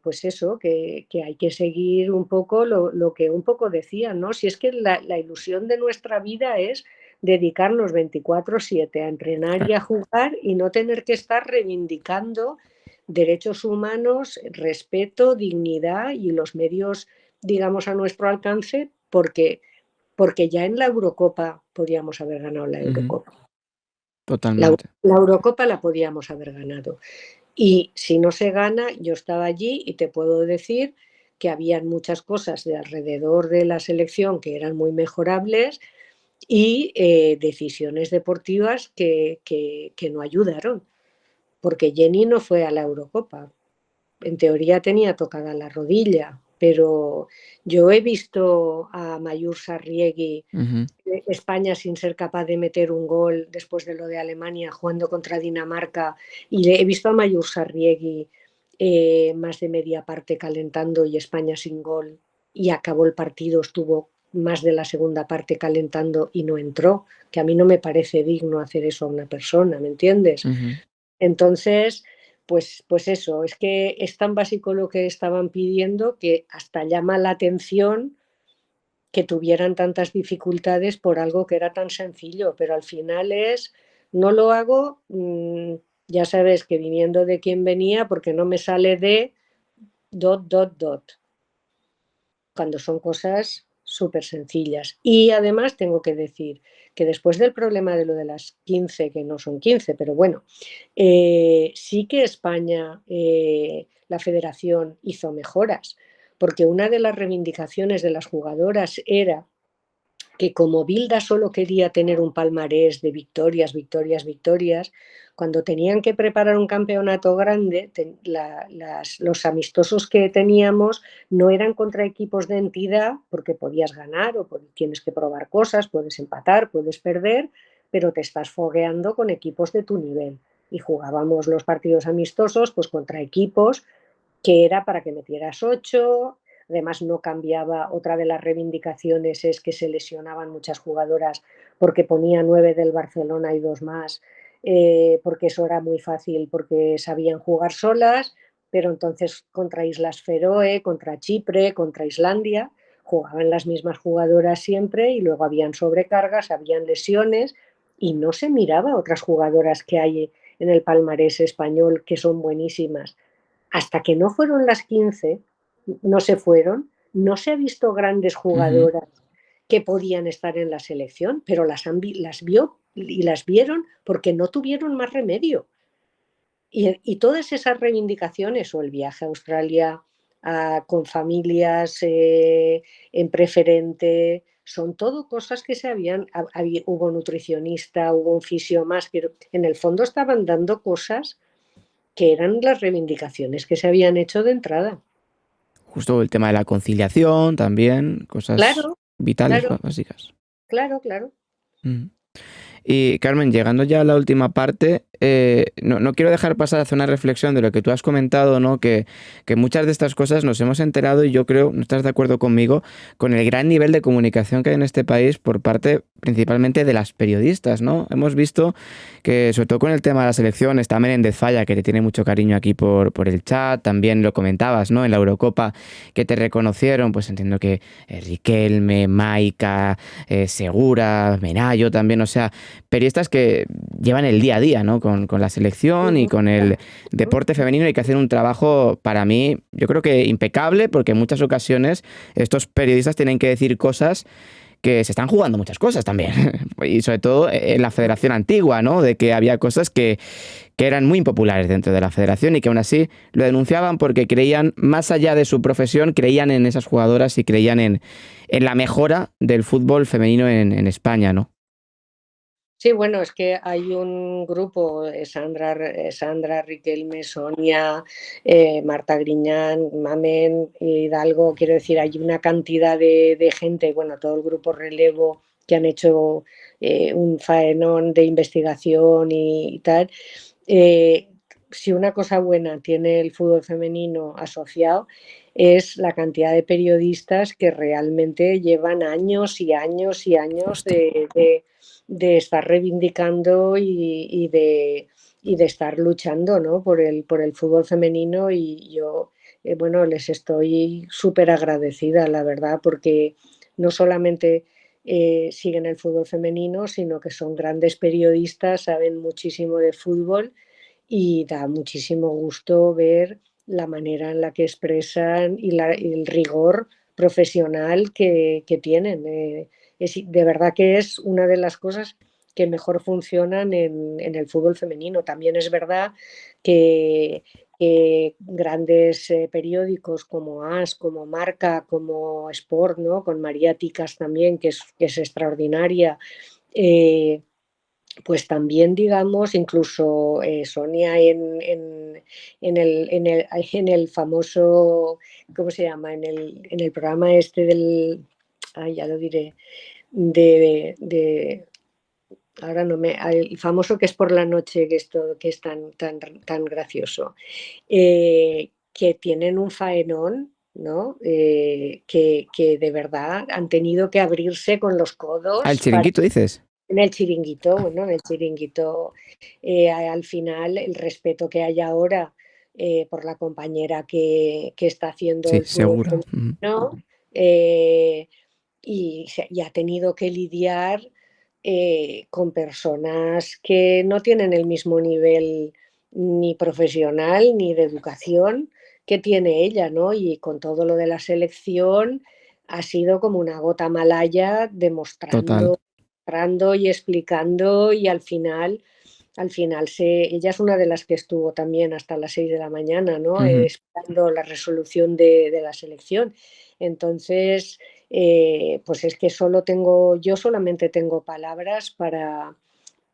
pues eso, que hay que seguir un poco lo que un poco decía, ¿no? Si es que la ilusión de nuestra vida es dedicarnos 24/7 a entrenar y a jugar, y no tener que estar reivindicando derechos humanos, respeto, dignidad y los medios, digamos, a nuestro alcance, porque ya en la Eurocopa podíamos haber ganado la Ujú. Eurocopa. Totalmente. La Eurocopa la podíamos haber ganado. Y si no se gana, yo estaba allí y te puedo decir que habían muchas cosas de alrededor de la selección que eran muy mejorables, y decisiones deportivas que no ayudaron, porque Jenny no fue a la Eurocopa. En teoría tenía tocada la rodilla, pero yo he visto a Mayur Sarriegui, Ujú. España sin ser capaz de meter un gol después de lo de Alemania jugando contra Dinamarca, y he visto a Mayur Sarriegui más de media parte calentando y España sin gol, y acabó el partido, estuvo más de la segunda parte calentando y no entró, que a mí no me parece digno hacer eso a una persona, ¿me entiendes? Ujú. Entonces, pues eso, es que es tan básico lo que estaban pidiendo que hasta llama la atención que tuvieran tantas dificultades por algo que era tan sencillo, pero al final es, no lo hago, ya sabes que viniendo de quien venía, porque no me sale de dot, dot, dot. cuando son cosas súper sencillas. Y además tengo que decir que después del problema de lo de las 15, que no son 15, pero bueno, sí que España, la federación hizo mejoras, porque una de las reivindicaciones de las jugadoras era que como Bilda solo quería tener un palmarés de victorias, victorias, victorias, cuando tenían que preparar un campeonato grande, los amistosos que teníamos no eran contra equipos de entidad, porque podías ganar o tienes que probar cosas, puedes empatar, puedes perder, pero te estás fogueando con equipos de tu nivel. Y jugábamos los partidos amistosos pues contra equipos que era para que metieras 8. Además, no cambiaba. Otra de las reivindicaciones es que se lesionaban muchas jugadoras porque ponía 9 del Barcelona y 2 más, porque eso era muy fácil, porque sabían jugar solas, pero entonces contra Islas Feroe, contra Chipre, contra Islandia, jugaban las mismas jugadoras siempre y luego habían sobrecargas, habían lesiones y no se miraba a otras jugadoras que hay en el palmarés español que son buenísimas. Hasta que no fueron las 15, no se fueron, no se ha visto grandes Ujú. jugadoras que podían estar en la selección, pero las vio y las vieron porque no tuvieron más remedio. Y todas esas reivindicaciones, o el viaje a Australia con familias en preferente, son todo cosas que se hubo nutricionista, hubo un fisio más, pero en el fondo estaban dando cosas que eran las reivindicaciones que se habían hecho de entrada. Justo el tema de la conciliación también, cosas Claro, vitales, claro, básicas. claro, claro. Mm. Y Carmen, llegando ya a la última parte, no quiero dejar pasar a hacer una reflexión de lo que tú has comentado, ¿no? Que muchas de estas cosas nos hemos enterado y yo creo, no estás de acuerdo conmigo, con el gran nivel de comunicación que hay en este país por parte principalmente de las periodistas, ¿no? Hemos visto que, sobre todo con el tema de las elecciones, está Menéndez Falla, que le tiene mucho cariño aquí por el chat, también lo comentabas, ¿no? En la Eurocopa, que te reconocieron, pues entiendo que Riquelme, Maika, Segura, Menayo también, o sea, periodistas que llevan el día a día, ¿no? Con la selección y Ujú. con el deporte femenino y que hacen un trabajo, para mí, yo creo que impecable, porque en muchas ocasiones estos periodistas tienen que decir cosas que se están jugando muchas cosas también. Y sobre todo en la federación antigua, ¿no? De que había cosas que eran muy impopulares dentro de la federación y que aún así lo denunciaban porque creían, más allá de su profesión, creían en esas jugadoras y creían en la mejora del fútbol femenino en España, ¿no? Sí, bueno, es que hay un grupo, Sandra, Riquelme, Sonia, Marta Griñán, Mamen, Hidalgo, quiero decir, hay una cantidad de gente, bueno, todo el grupo Relevo que han hecho un faenón de investigación y tal. Eh, si una cosa buena tiene el fútbol femenino asociado es la cantidad de periodistas que realmente llevan años y años y años Justo. de estar reivindicando y de estar luchando, ¿no? por el fútbol femenino y yo, bueno, les estoy súper agradecida, la verdad, porque no solamente siguen el fútbol femenino, sino que son grandes periodistas, saben muchísimo de fútbol y da muchísimo gusto ver la manera en la que expresan y el rigor profesional que tienen. De verdad que es una de las cosas que mejor funcionan en el fútbol femenino. También es verdad que grandes periódicos como AS, como Marca, como Sport, ¿no? Con María Ticas también, que es extraordinaria, eh, pues también, digamos, incluso Sonia en el famoso, ¿cómo se llama? En el programa este ya lo diré, de ahora no me, el famoso que es por la noche, que es tan gracioso, que tienen un faenón, ¿no? Que de verdad han tenido que abrirse con los Ah, el codos para chiringuito, dices. en el chiringuito, bueno, en el chiringuito, al final, el respeto que hay ahora por la compañera que está haciendo Sí, el fútbol segura. Ujú. femenino, y ha tenido que lidiar con personas que no tienen el mismo nivel ni profesional ni de educación que tiene ella, ¿no? Y con todo lo de la selección, ha sido como una gota malaya Total. demostrando y explicando y al final ella es una de las que estuvo también hasta las 6 de la mañana, ¿no? Ujú. Esperando la resolución de la selección. Entonces, pues es que yo solamente tengo palabras para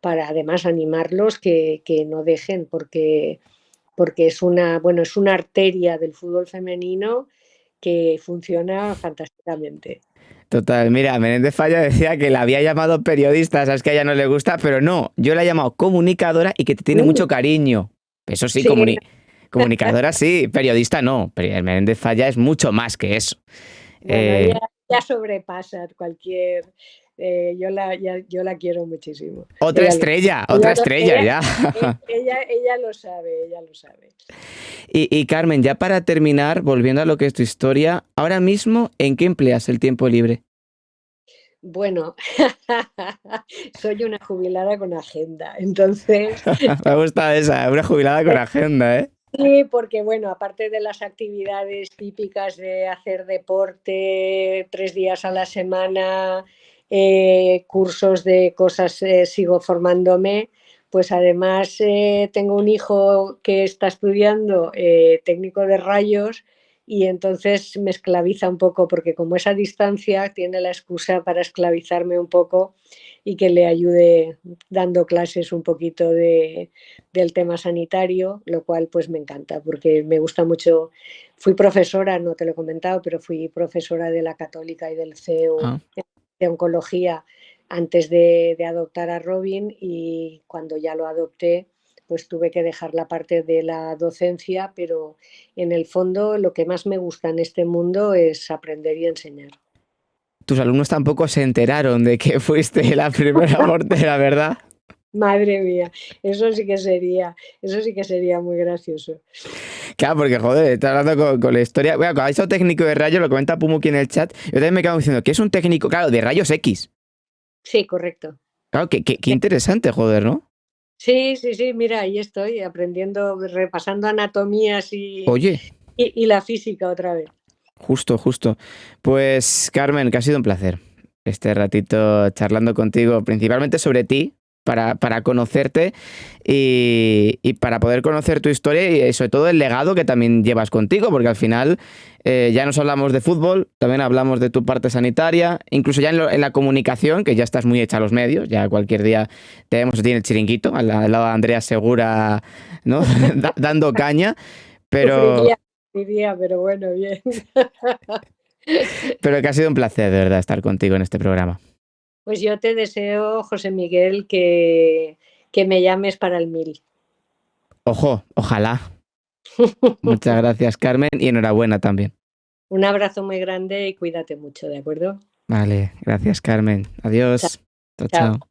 además animarlos que no dejen, porque es una arteria del fútbol femenino que funciona fantásticamente. Total, mira, Menéndez Falla decía que la había llamado periodista, sabes que a ella no le gusta, pero no, yo la he llamado comunicadora y que te tiene mucho cariño. Eso sí, Sí, comunicadora sí, periodista no, pero Menéndez Falla es mucho más que eso. bueno, ella Eh, ya sobrepasa cualquier. Yo la quiero muchísimo. otra Ella lo, estrella, otra ella, lo- estrella ella- ya. ella lo sabe, ella lo sabe. Y Carmen, ya para terminar, volviendo a lo que es tu historia, ahora mismo, ¿en qué empleas el tiempo libre? Bueno, soy una jubilada con agenda, entonces Me gusta esa, una jubilada con agenda, ¿eh? sí, porque bueno, aparte de las actividades típicas de hacer deporte 3 días a la semana, cursos de cosas, sigo formándome, pues además tengo un hijo que está estudiando técnico de rayos y entonces me esclaviza un poco porque como es a distancia, tiene la excusa para esclavizarme un poco y que le ayude dando clases un poquito del tema sanitario, lo cual pues me encanta porque me gusta mucho. Fui profesora, no te lo he comentado, pero fui profesora de la Católica y del CEU Ah. de oncología antes de adoptar a Robin y cuando ya lo adopté pues tuve que dejar la parte de la docencia, pero en el fondo lo que más me gusta en este mundo es aprender y enseñar. Tus alumnos tampoco se enteraron de que fuiste la primera portera, ¿verdad? Madre mía, eso sí que sería muy gracioso. Claro, porque joder, estás hablando con la historia. Bueno, cuando ha dicho técnico de rayos, lo comenta Pumuki en el chat. Yo también me quedo diciendo que es un técnico, claro, de rayos X. Sí, correcto. Claro, qué interesante, joder, ¿no? Sí, sí, sí, mira, ahí estoy aprendiendo, repasando anatomías Oye, y la física otra vez. justo, justo. Pues Carmen, que ha sido un placer este ratito charlando contigo, principalmente sobre ti, para conocerte y para poder conocer tu historia y sobre todo el legado que también llevas contigo, porque al final ya nos hablamos de fútbol, también hablamos de tu parte sanitaria, incluso ya en la comunicación, que ya estás muy hecha a los medios, ya cualquier día te vemos a ti en el chiringuito, al lado de Andrea Segura, ¿no? Dando caña, pero, Sufriría, sufriría, pero bueno, bien. pero que ha sido un placer de verdad estar contigo en este programa. Pues yo te deseo, José Miguel, que me llames para el 1000. Ojo, ojalá. Muchas gracias, Carmen, y enhorabuena también. Un abrazo muy grande y cuídate mucho, ¿de acuerdo? Vale, gracias, Carmen. Chao. Adiós. Chao, Chao. chao.